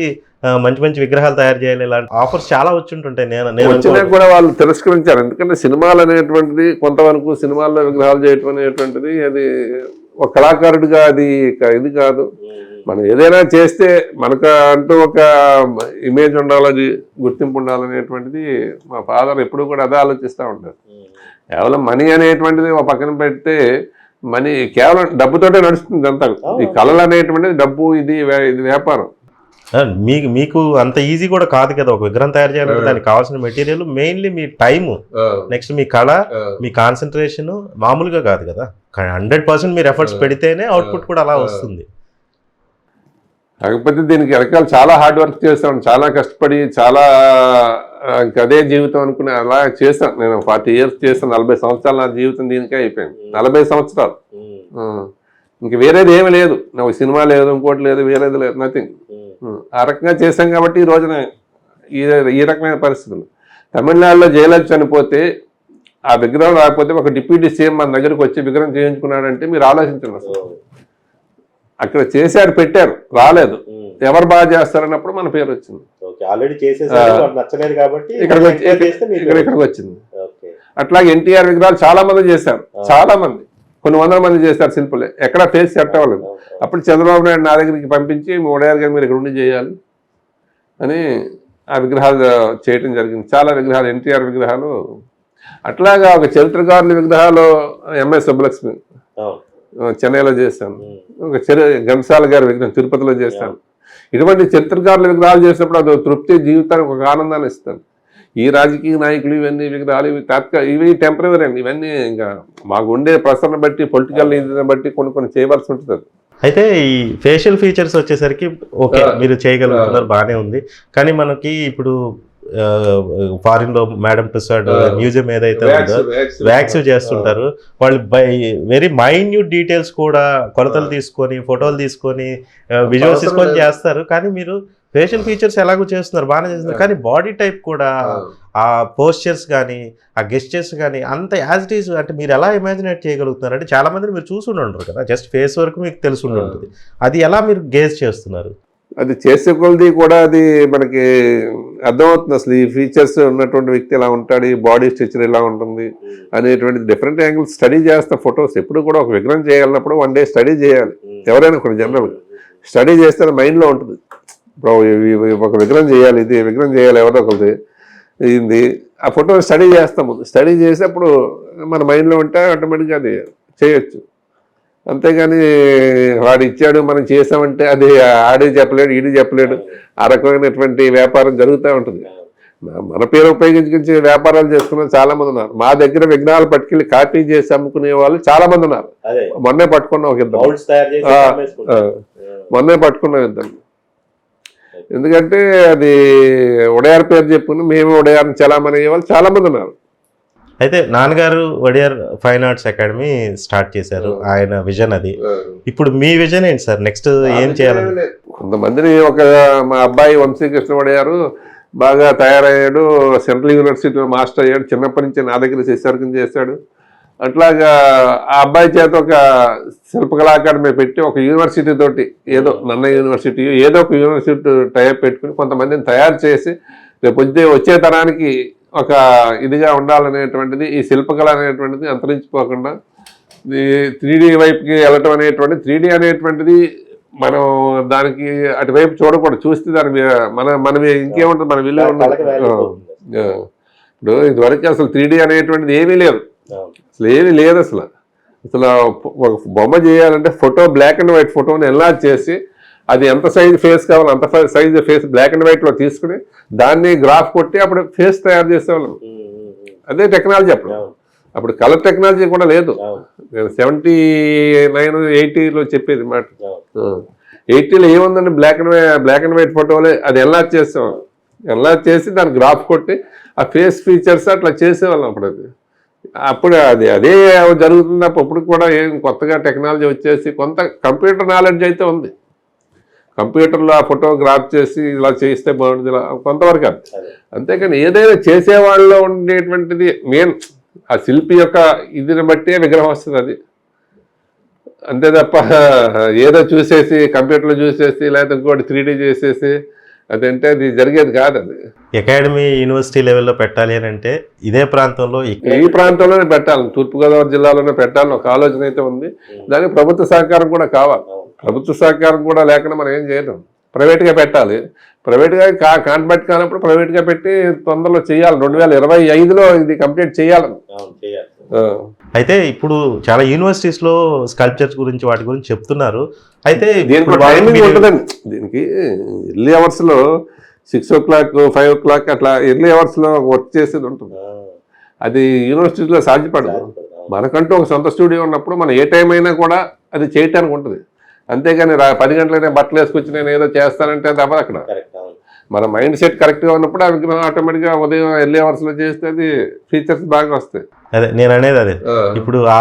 మంచి మంచి విగ్రహాలు తయారు చేయాలి ఇలాంటి ఆఫర్స్ చాలా వచ్చింటుంటాయి. నేను వచ్చినా కూడా వాళ్ళు తిరస్కరించారు. ఎందుకంటే సినిమాలు అనేటువంటిది కొంతవరకు సినిమాల్లో విగ్రహాలు చేయటం అనేటువంటిది అది ఒక కళాకారుడిగా అది ఇది కాదు. మనం ఏదైనా చేస్తే మనకు అంటూ ఒక ఇమేజ్ ఉండాలి, గుర్తింపు ఉండాలనేటువంటిది మా ఫాదర్ ఎప్పుడు కూడా అదే ఆలోచిస్తూ ఉంటారు. కేవలం మనీ అనేటువంటిది ఒక పక్కన పెడితే మనీ కేవలం డబ్బుతోటే నడుస్తుంది అంతా. ఈ కళలు అనేటువంటిది డబ్బు, ఇది వ్యాపారం. మీకు అంత ఈజీ కూడా కాదు కదా ఒక విగ్రహం తయారు చేయాలంటే. దానికి కావాల్సిన మెటీరియల్ మెయిన్లీ మీ టైము, నెక్స్ట్ మీ కళ, మీ కాన్సన్ట్రేషన్ మామూలుగా కాదు కదా. 100% మీరు ఎఫర్ట్స్ పెడితేనే అవుట్పుట్ కూడా అలా వస్తుంది. కాకపోతే దీనికి వెనకాల చాలా హార్డ్ వర్క్ చేస్తాను, చాలా కష్టపడి, చాలా అదే జీవితం అనుకుని అలా చేస్తాను. నేను 40 years చేస్తాను, 40 సంవత్సరాలు నా జీవితం దీనికే అయిపోయింది. 40 సంవత్సరాలు ఇంక వేరేది ఏమి లేదు. నాకు సినిమా లేదు, ఇంకోటి లేదు, వేరేది లేదు, నథింగ్. ఆ రకంగా చేశాం కాబట్టి ఈ రోజున ఈ రకమైన పరిస్థితులు. తమిళనాడులో జయలలిత చనిపోతే ఆ విగ్రహం రాకపోతే ఒక డిప్యూటీ సీఎం మన దగ్గరకు వచ్చి విగ్రహం చేయించుకున్నాడంటే మీరు ఆలోచించండి. అసలు అక్కడ చేశారు, పెట్టారు, రాలేదు, ఎవరు బాగా చేస్తారన్నప్పుడు మన పేరు వచ్చింది. ఇక్కడికి వచ్చింది. అట్లాగే ఎన్టీఆర్ విగ్రహాలు చాలా మంది చేశారు, చాలా మంది, కొన్ని వందల మంది చేశారు శిల్పులే, ఎక్కడ ఫేస్ సెట్ అవ్వలేదు. అప్పుడు చంద్రబాబు నాయుడు నా దగ్గరికి పంపించి ఉడయార్ గారు మీరు ఇక్కడ ఉండి చేయాలి అని ఆ విగ్రహాలు చేయటం జరిగింది. చాలా విగ్రహాలు, ఎన్టీఆర్ విగ్రహాలు. అట్లాగా ఒక చరిత్రకారుల విగ్రహాలు ఎంఎస్ సుబ్బలక్ష్మి చెన్నైలో చేశాను, ఒక ఘంటసాల గారి విగ్రహం తిరుపతిలో చేశాను. ఇటువంటి చరిత్రకారుల విగ్రహాలు చేసినప్పుడు అది తృప్తి, జీవితానికి ఒక ఆనందాన్ని ఇస్తాను. ఈ రాజకీయ నాయకులు ఇవన్నీ విగ్రహాలు ఇవి టెంపరరీ అండి. ఇవన్నీ ఇంకా మాకు ఉండే ప్రసరణ బట్టి, పొలిటికల్ ఇదిని బట్టి కొన్ని చేయవలసి ఉంటుంది. అయితే ఈ ఫేషియల్ ఫీచర్స్ వచ్చేసరికి ఓకే మీరు చేయగలుగుతున్నారు, బాగానే ఉంది. కానీ మనకి ఇప్పుడు ఫారిన్ లో మేడం టుసాడ్ మ్యూజియం ఏదైతే ఉందో వ్యాక్స్ చేస్తుంటారు, వాళ్ళు బై వెరీ మైన్యూట్ డీటెయిల్స్ కూడా కొలతలు తీసుకొని, ఫోటోలు తీసుకొని, విజువల్స్ తీసుకొని చేస్తారు. కానీ మీరు ఫేషియల్ ఫీచర్స్ ఎలాగో చేస్తున్నారు, బాగానే చేస్తున్నారు, కానీ బాడీ టైప్ కూడా ఆ పోస్చర్స్ కానీ ఆ గెస్చర్స్ కానీ అంత యాజ్ ఇట్ ఈజ్ అంటే మీరు ఎలా ఇమాజినేట్ చేయగలుగుతున్నారు? అంటే చాలా మందిని మీరు చూసి ఉంటారు కదా, జస్ట్ ఫేస్ వరకు మీకు తెలిసి ఉంటుంది, అది ఎలా మీరు గేజ్ చేస్తున్నారు? అది చేసే కొలది కూడా అది మనకి అర్థమవుతుంది. అసలు ఈ ఫీచర్స్ ఉన్నటువంటి వ్యక్తి ఎలా ఉంటాడు, ఈ బాడీ స్ట్రక్చర్ ఎలా ఉంటుంది అనేటువంటి డిఫరెంట్ యాంగిల్స్ స్టడీ చేస్తా. ఫొటోస్ ఎప్పుడు కూడా ఒక విగ్రహం చేయగలిగినప్పుడు వన్ డే స్టడీ చేయాలి. ఎవరైనా కూడా జనరల్గా స్టడీ చేస్తే మైండ్లో ఉంటుంది. ఇప్పుడు ఒక విగ్రహం చేయాలి, ఇది విగ్రహం చేయాలి, ఎవరో ఒకరిది ఇది ఆ ఫోటో స్టడీ చేస్తాము. స్టడీ చేసేప్పుడు మన మైండ్లో ఉంటే ఆటోమేటిక్గా అది చేయొచ్చు. అంతేగాని వాడు ఇచ్చాడు మనం చేసామంటే అది ఆడి చెప్పలేడు, ఈడి చెప్పలేడు. ఆ రకమైనటువంటి వ్యాపారం జరుగుతూ ఉంటుంది. మన పేరు ఉపయోగించి వ్యాపారాలు చేసుకునే చాలా మంది ఉన్నారు. మా దగ్గర విగ్రహాలు పట్టుకెళ్ళి కాపీ చేసి అమ్ముకునే వాళ్ళు చాలా మంది ఉన్నారు. మొన్నే పట్టుకున్నాం ఒక ఇద్దరు, మొన్నే పట్టుకున్నాం ఇద్దరు. ఎందుకంటే అది ఉడయార్ పేరు చెప్పుకుని మేము ఉడయార్ని చలామణి అయ్యే వాళ్ళు చాలా మంది ఉన్నారు. అయితే నాన్నగారు Wadiyar fine arts academy start చేశారు, ఆయన విజన్ అది. ఇప్పుడు మీ విజన్ ఏంటి సార్? నెక్స్ట్ ఏం చేయాలని? కొంతమందిని మా అబ్బాయి వంశీకృష్ణ వడియారు బాగా తయారయ్యాడు, సెంట్రల్ యూనివర్సిటీలో మాస్టర్ అయ్యాడు, చిన్నప్పటి నుంచి నా దగ్గర శిష్యవర్గం చేశాడు. అట్లాగా ఆ అబ్బాయి చేత ఒక శిల్పకళా అకాడమీ పెట్టి ఒక యూనివర్సిటీ తోటి ఏదో నన్న యూనివర్సిటీ ఏదో ఒక యూనివర్సిటీ టైప్ పెట్టుకుని కొంతమందిని తయారు చేసి రేపు వచ్చే తరానికి ఒక ఇదిగా ఉండాలనేటువంటిది, ఈ శిల్పకళ అనేటువంటిది అంతరించిపోకుండా ఈ 3D వైపుకి వెళ్ళటం అనేటువంటిది, 3D అనేటువంటిది మనం దానికి అటువైపు చూడకూడదు. చూస్తే దాని మనవి ఇంకేముంటుంది, మన విలువ ఉండదు. ఇప్పుడు ఇదివరకు అసలు 3D అనేటువంటిది ఏమీ లేదు, అసలు ఏమీ లేదు. అసలు ఒక బొమ్మ చేయాలంటే ఫోటో బ్లాక్ అండ్ వైట్ ఫోటోని ఎన్లార్జ్ చేసి అది ఎంత సైజు ఫేస్ కావాలో అంత సైజు ఫేస్ బ్లాక్ అండ్ వైట్లో తీసుకుని దాన్ని గ్రాఫ్ కొట్టి అప్పుడు ఫేస్ తయారు చేసేవాళ్ళం. అదే టెక్నాలజీ అప్పుడు. అప్పుడు కలర్ టెక్నాలజీ కూడా లేదు. 79, 80లో చెప్పేది మాట. 80లో ఏముందండి, బ్లాక్ అండ్ వైట్ ఫోటోలే. అది ఎన్లార్జ్ చేసేవాళ్ళం, ఎన్లార్జ్ చేసి దాన్ని గ్రాఫ్ కొట్టి ఆ ఫేస్ ఫీచర్స్ అట్లా చేసేవాళ్ళం. అప్పుడు అది అదే జరుగుతుంది. అప్పుడు కూడా ఏం కొత్తగా టెక్నాలజీ వచ్చేసి కొంత కంప్యూటర్ నాలెడ్జ్ అయితే ఉంది. కంప్యూటర్లో ఆ ఫోటో గ్రాఫ్ చేసి ఇలా చేస్తే బాగుంటుంది, ఇలా కొంతవరకు అది. అంతేకాని ఏదైనా చేసేవాళ్ళలో ఉండేటువంటిది మెయిన్ ఆ శిల్పి యొక్క ఇదిని బట్టే విగ్రహం వస్తుంది. అది అంతే తప్ప ఏదో చూసేసి కంప్యూటర్లో చూసేసి లేకపోతే ఇంకోటి 3D చేసేసి అదంటే అది జరిగేది కాదు. అది అకాడమీ యూనివర్సిటీ లెవెల్లో పెట్టాలి అని అంటే ఇదే ప్రాంతంలో, ఈ ప్రాంతంలోనే పెట్టాలి, తూర్పుగోదావరి జిల్లాలోనే పెట్టాలని ఒక ఆలోచన అయితే ఉంది. దానికి ప్రభుత్వ సహకారం కూడా కావాలి. ప్రభుత్వ సహకారం కూడా లేకుండా మనం ఏం చేయలేం. ప్రైవేట్గా పెట్టాలి, ప్రైవేట్గా కాంట్రాక్ట్ కానప్పుడు ప్రైవేట్గా పెట్టి తొందరలో చేయాలి. 2025లో ఇది కంప్లీట్ చేయాలని. అయితే ఇప్పుడు చాలా యూనివర్సిటీస్ లో స్కల్ప్చర్స్ గురించి వాటి గురించి చెప్తున్నారు. అయితే దీనికి టైమింగ్ ఉంటుందండి. దీనికి ఎర్లీ అవర్స్లో 6 o'clock 5 o'clock అట్లా ఎర్లీ అవర్స్లో వర్క్ చేసేది ఉంటుంది. అది యూనివర్సిటీలో సాధ్యపడదు. మనకంటూ ఒక సొంత స్టూడియో ఉన్నప్పుడు మనం ఏ టైం అయినా కూడా అది చేయటానికి ఉంటుంది. అంతేగాని 10 గంటలైనా బట్టలు వేసుకొచ్చి నేను ఏదో చేస్తానంటే అది అవ్వదు. అక్కడ మన మైండ్ సెట్ కరెక్ట్గా ఉన్నప్పుడు ఆ విగ్రహం ఆటోమేటిక్గా ఉదయం ఎర్లీ అవర్స్లో చేస్తే అది ఫీచర్స్ బాగా వస్తాయి. అదే నేను అనేది అదే. ఇప్పుడు ఆ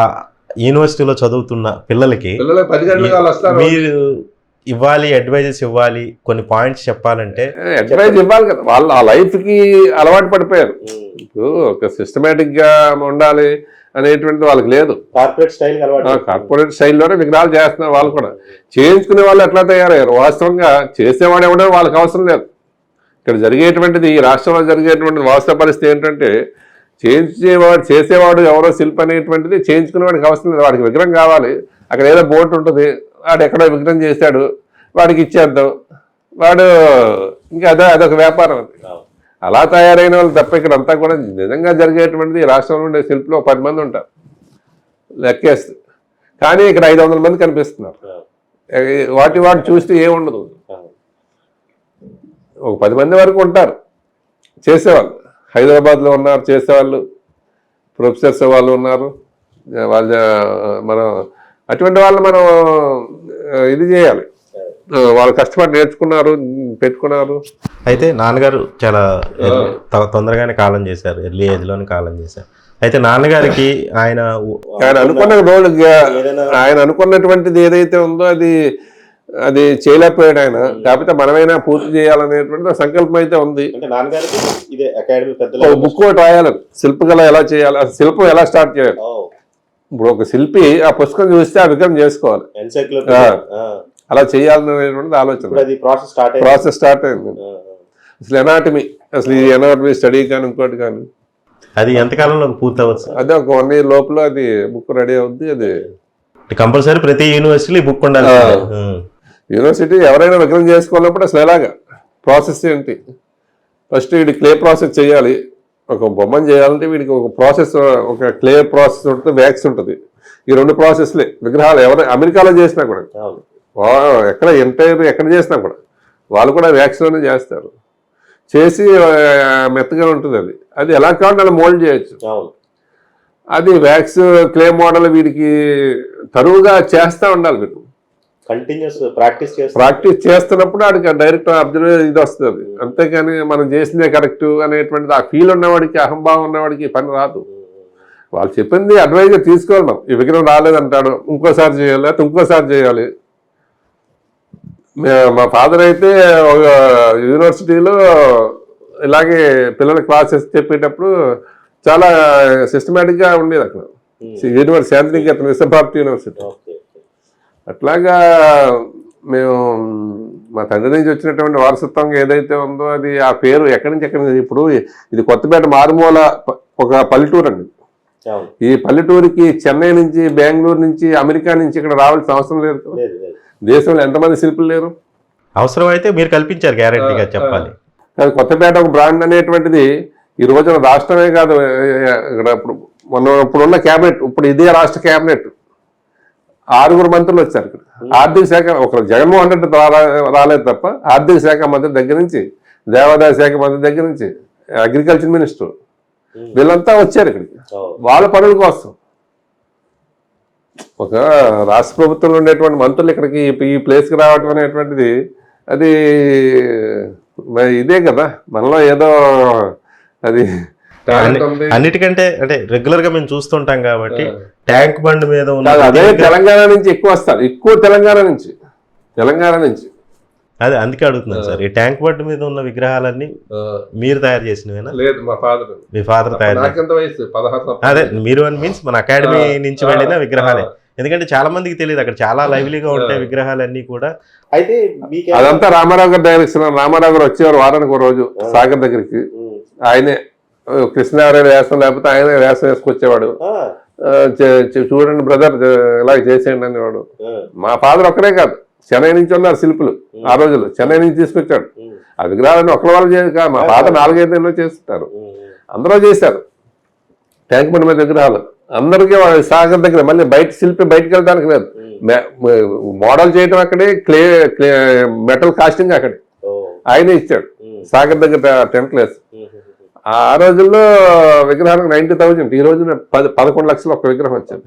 యూనివర్సిటీలో చదువుతున్న పిల్లలకి 10 గంటలకు మీరు ఇవ్వాలి, అడ్వైజెస్ ఇవ్వాలి, కొన్ని పాయింట్స్ చెప్పాలంటే అడ్వైజ్ ఇవ్వాలి కదా, వాళ్ళు ఆ లైఫ్కి అలవాటు పడిపోయారు. ఇప్పుడు ఒక సిస్టమేటిక్గా ఉండాలి అనేటువంటిది వాళ్ళకి లేదు. కార్పొరేట్ స్టైల్లోనే విగ్రహాలు చేస్తున్నారు. వాళ్ళు కూడా చేయించుకునే వాళ్ళు ఎట్లా తయారయ్యారు. వాస్తవంగా చేసేవాడు ఎవడో వాళ్ళకి అవసరం లేదు. ఇక్కడ జరిగేటువంటిది, ఈ రాష్ట్రంలో జరిగేటువంటిది వాస్తవ పరిస్థితి ఏంటంటే, చేసేవాడు ఎవరో శిల్పి అనేటువంటిది చేయించుకునే వాడికి అవసరం లేదు. వాడికి విగ్రహం కావాలి, అక్కడ ఏదో బోర్డు ఉంటుంది, వాడు ఎక్కడో విగ్రహం చేశాడు, వాడికి ఇచ్చేద్దాం, వాడు ఇంకా అదొక వ్యాపారం. అది అలా తయారైన వాళ్ళు తప్ప ఇక్కడ అంతా కూడా నిజంగా జరిగేటువంటిది ఈ రాష్ట్రంలో ఉండే శిల్పులు 10 మంది ఉంటారు లెక్కేస్తే. కానీ ఇక్కడ 500 మంది కనిపిస్తున్నారు. వాడు చూస్తే ఏముండదు. ఒక 10 మంది వరకు ఉంటారు చేసేవాళ్ళు. హైదరాబాద్లో ఉన్నారు చేసేవాళ్ళు, ప్రొఫెసర్స్ వాళ్ళు ఉన్నారు. మనం అటువంటి వాళ్ళు మనం ఇది చేయాలి. వాళ్ళు కష్టపడి నేర్చుకున్నారు, పెట్టుకున్నారు. అయితే నాన్నగారు చాలా తొందరగానే కాలం చేశారు, ఎర్లీ ఏజ్లోనే కాలం చేశారు. అయితే నాన్నగారికి ఆయన అనుకున్న రోల్, ఆయన అనుకున్నటువంటిది ఏదైతే ఉందో అది చేయలేకపోయాడు ఆయన. కాకపోతే మనమైనా పూర్తి చేయాలనేటువంటి సంకల్పం అయితే ఉంది. బుక్ ఒకటి రాయాలని, శిల్పకళ ఎలా చేయాలి, శిల్పం ఎలా స్టార్ట్ చేయాలి. ఇప్పుడు ఒక శిల్పి ఆ పుస్తకం చూస్తే ఆ విగ్రహం చేసుకోవాలి, అలా చేయాలనేటువంటి ఆలోచన. ప్రాసెస్ స్టార్ట్ అయింది. అసలు ఎనాటమీ స్టడీ కానీ ఇంకోటి కానీ అది ఎంతకాలంలో పూర్తి అవ్వచ్చు? అదే ఒక 1 year లోపల అది బుక్ రెడీ అవుద్ది. అది కంపల్సరీ ప్రతి యూనివర్సిటీ బుక్ ఉండాలి. యూనివర్సిటీ ఎవరైనా విగ్రహం చేసుకోవాలన్నప్పుడు అసలు ఎలాగా ప్రాసెస్ ఏంటి, ఫస్ట్ వీడి క్లే ప్రాసెస్ చేయాలి. ఒక బొమ్మను చేయాలంటే వీడికి ఒక ప్రాసెస్, ఒక క్లే ప్రాసెస్ ఉంటుంది, వ్యాక్స్ ఉంటుంది. ఈ 2 ప్రాసెస్లే విగ్రహాలు ఎవరైనా అమెరికాలో చేసినా కూడా, ఎక్కడ ఎక్కడ చేసినా కూడా వాళ్ళు కూడా వ్యాక్స్లోనే చేస్తారు. చేసి మెత్తగా ఉంటుంది. అది ఎలా కావాలంటే అలా మోల్డ్ చేయొచ్చు. అది వ్యాక్స్ క్లే మోడల్ వీడికి తరువుగా చేస్తూ ఉండాలి. వీడు కంటిన్యూస్ ప్రాక్టీస్ చేస్తున్నప్పుడు వాడికి డైరెక్ట్ అబ్జర్వ్ ఇది వస్తుంది. అంతేకాని మనం చేసిందే కరెక్ట్ అనేటువంటిది ఆ ఫీల్ ఉన్నవాడికి, అహంభావం ఉన్నవాడికి పని రాదు. వాళ్ళు చెప్పింది అడ్వైజ్గా తీసుకోవాలి. మనం ఈ విగ్రహం రాలేదంటాడు, ఇంకోసారి చేయాలి, లేకపోతే ఇంకోసారి చేయాలి. మా ఫాదర్ అయితే ఒక యూనివర్సిటీలో ఇలాగే పిల్లల క్లాసెస్ చెప్పేటప్పుడు చాలా సిస్టమేటిక్గా ఉండేది అక్కడ. University Shantiniketan Visva Bharati university. అట్లాగా మేము మా తండ్రి నుంచి వచ్చినటువంటి వారసత్వంగా ఏదైతే ఉందో అది ఆ పేరు ఎక్కడి నుంచి ఇప్పుడు ఇది కొత్తపేట మారుమూల ఒక పల్లెటూరు అండి. ఈ పల్లెటూరుకి చెన్నై నుంచి, బెంగళూరు నుంచి, అమెరికా నుంచి ఇక్కడ రావాల్సిన అవసరం లేదు. దేశంలో ఎంతమంది శిల్పులు లేరు? అవసరం అయితే మీరు కల్పించారు, గ్యారెంటీగా చెప్పాలి. కొత్తపేట ఒక బ్రాండ్ అనేటువంటిది ఈ రోజున రాష్ట్రమే కాదు, ఇక్కడ ఇప్పుడున్న క్యాబినెట్, ఇప్పుడు ఇదే రాష్ట్ర క్యాబినెట్ 6 మంత్రులు వచ్చారు ఇక్కడ. ఆర్థిక శాఖ ఒక జగన్మోహన్ రెడ్డి రాలేదు తప్ప, ఆర్థిక శాఖ మంత్రి దగ్గర నుంచి, దేవాదాయ శాఖ మంత్రి దగ్గర నుంచి, అగ్రికల్చర్ మినిస్టర్, వీళ్ళంతా వచ్చారు ఇక్కడికి వాళ్ళ పనుల కోసం. ఒక రాష్ట్ర ప్రభుత్వంలో ఉండేటువంటి మంత్రులు ఇక్కడికి ఈ ప్లేస్కి రావటం అనేటువంటిది అది ఇదే కదా, మనలో ఏదో అది అన్నిటికంటే అంటే రెగ్యులర్ గా మేము చూస్తుంటాం కాబట్టి ట్యాంక్ బండ్ మీద ఉన్న అదే తెలంగాణ నుంచి ఎక్కువ వస్తారు, ఎక్కువ తెలంగాణ నుంచి అదే అందుకే అడుగుతున్నాను సార్. ఈ ట్యాంక్ బండ్ మీద ఉన్న విగ్రహాలన్నీ మీరు తయారు చేసినవేనా? లేదు, మా ఫాదర్. మీ ఫాదర్ తయారు? అదే మీరు అని మీన్స్ మన అకాడమీ నుంచి వెళ్ళిన విగ్రహాలే. ఎందుకంటే చాలా మందికి తెలియదు, అక్కడ చాలా లైవ్లీగా ఉంటాయి విగ్రహాలన్నీ కూడా. అయితే అదంతా రామారావు గారు డైరెక్షన్. రామారావు గారు వచ్చేవారు వారానికి ఒక రోజు సాగర్ దగ్గరికి. ఆయనే కృష్ణదేవరాయ వేసం, లేకపోతే ఆయన వేసం వేసుకొచ్చేవాడు. చూడండి బ్రదర్ ఇలా చేసేయండి అనేవాడు. మా ఫాదర్ ఒక్కడే కాదు, చెన్నై నుంచి ఉన్నారు శిల్పులు ఆ రోజుల్లో, చెన్నై నుంచి తీసుకొచ్చాడు. ఆ విగ్రహాలన్నీ ఒకళ్ళ వాళ్ళు చేయదు కాదు, మా ఫాదర్ 4-5 ఏళ్ళు చేస్తుంటారు. అందరూ చేశారు ట్యాంక్ బండ్ మీద విగ్రహాలు. అందరికీ సాగర్ దగ్గర, మళ్ళీ బయట శిల్పి బయటకు వెళ్ళడానికి లేదు, మోడల్ చేయడం అక్కడే, క్లే మెటల్ కాస్టింగ్ అక్కడే ఆయనే ఇచ్చాడు. సాగర్ దగ్గర టెంట్లు వేసి ఆ రోజుల్లో విగ్రహానికి 90,000, ఈ రోజున 11 లక్షలు ఒక విగ్రహం వచ్చింది.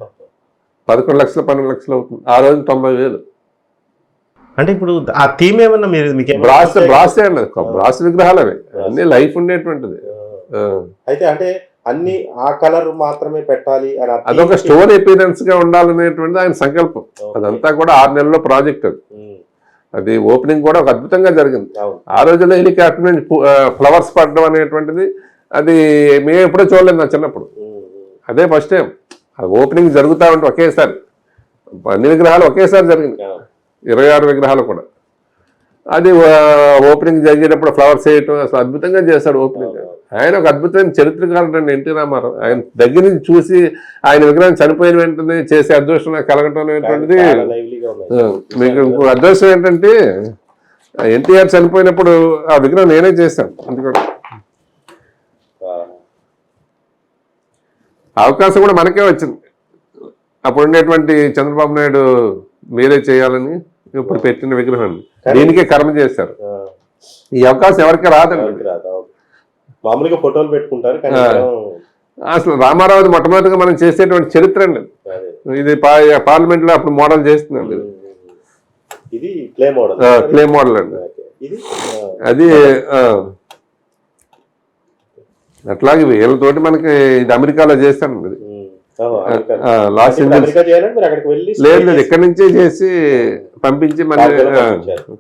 11 లక్షలు 12 లక్షలు అవుతుంది. ఆ రోజు 90,000. అంటే ఇప్పుడు ఆ థీమ్ ఏమన్నా మీరు బ్రాస్ విగ్రహాలు అవి అన్ని లైఫ్ ఉండేటువంటిది. అయితే అంటే అన్ని ఆ కలర్ మాత్రమే పెట్టాలి, అదొక స్టోర్ ఎపీరియన్స్ గా ఉండాలనేటువంటిది ఆయన సంకల్పం. అదంతా కూడా 6 నెలల్లో ప్రాజెక్ట్. అది అది ఓపెనింగ్ కూడా ఒక అద్భుతంగా జరిగింది. అవును. ఆ రోజుల్లో హెలికాప్టర్ నుంచి ఫ్లవర్స్ పడడం అనేటువంటిది అది మేము ఎప్పుడూ చూడలేదు నా చిన్నప్పుడు. అదే ఫస్ట్ టైం ఓపెనింగ్ జరుగుతూ ఉంటే ఒకేసారి అన్ని విగ్రహాలు ఒకేసారి జరిగింది, 26 విగ్రహాలు కూడా. అది ఓపెనింగ్ జరిగేటప్పుడు ఫ్లవర్స్ వేయటం అసలు అద్భుతంగా చేశాడు ఓపెనింగ్. ఆయన ఒక అద్భుతమైన చరిత్రకారుడు అండి ఎన్టీ రామారావు. ఆయన దగ్గర నుంచి చూసి ఆయన విగ్రహం చనిపోయిన వెంటనే చేసే అదృష్టం నాకు కలగటం అనేటువంటిది మీకు ఇంకో అదృష్టం ఏంటంటే ఎన్టీఆర్ చనిపోయినప్పుడు ఆ విగ్రహం నేనే చేశాను. అందుకని అవకాశం కూడా మనకే వచ్చింది. అప్పుడు ఉండేటువంటి చంద్రబాబు నాయుడు మీరే చేయాలని ఇప్పుడు పెట్టిన విగ్రహం దీనికే కర్మ చేశారు. ఈ అవకాశం ఎవరికి రాదండి. మామూలుగా ఫోటోలు పెట్టుకుంటారు. అసలు రామారావు మొట్టమొదటిగా మనం చేసేటువంటి చరిత్ర అండి ఇది. పార్లమెంట్ లో అప్పుడు మోడల్ చేస్తున్నాం. ఇది క్లే మోడల్ అండి అది. అట్లాగే వీళ్ళతోటి మనకి ఇది అమెరికాలో చేస్తాను. ఇది లాస్ ఏంజల్స్ లేదు, ఇక్కడ నుంచే చేసి పంపించి మళ్ళీ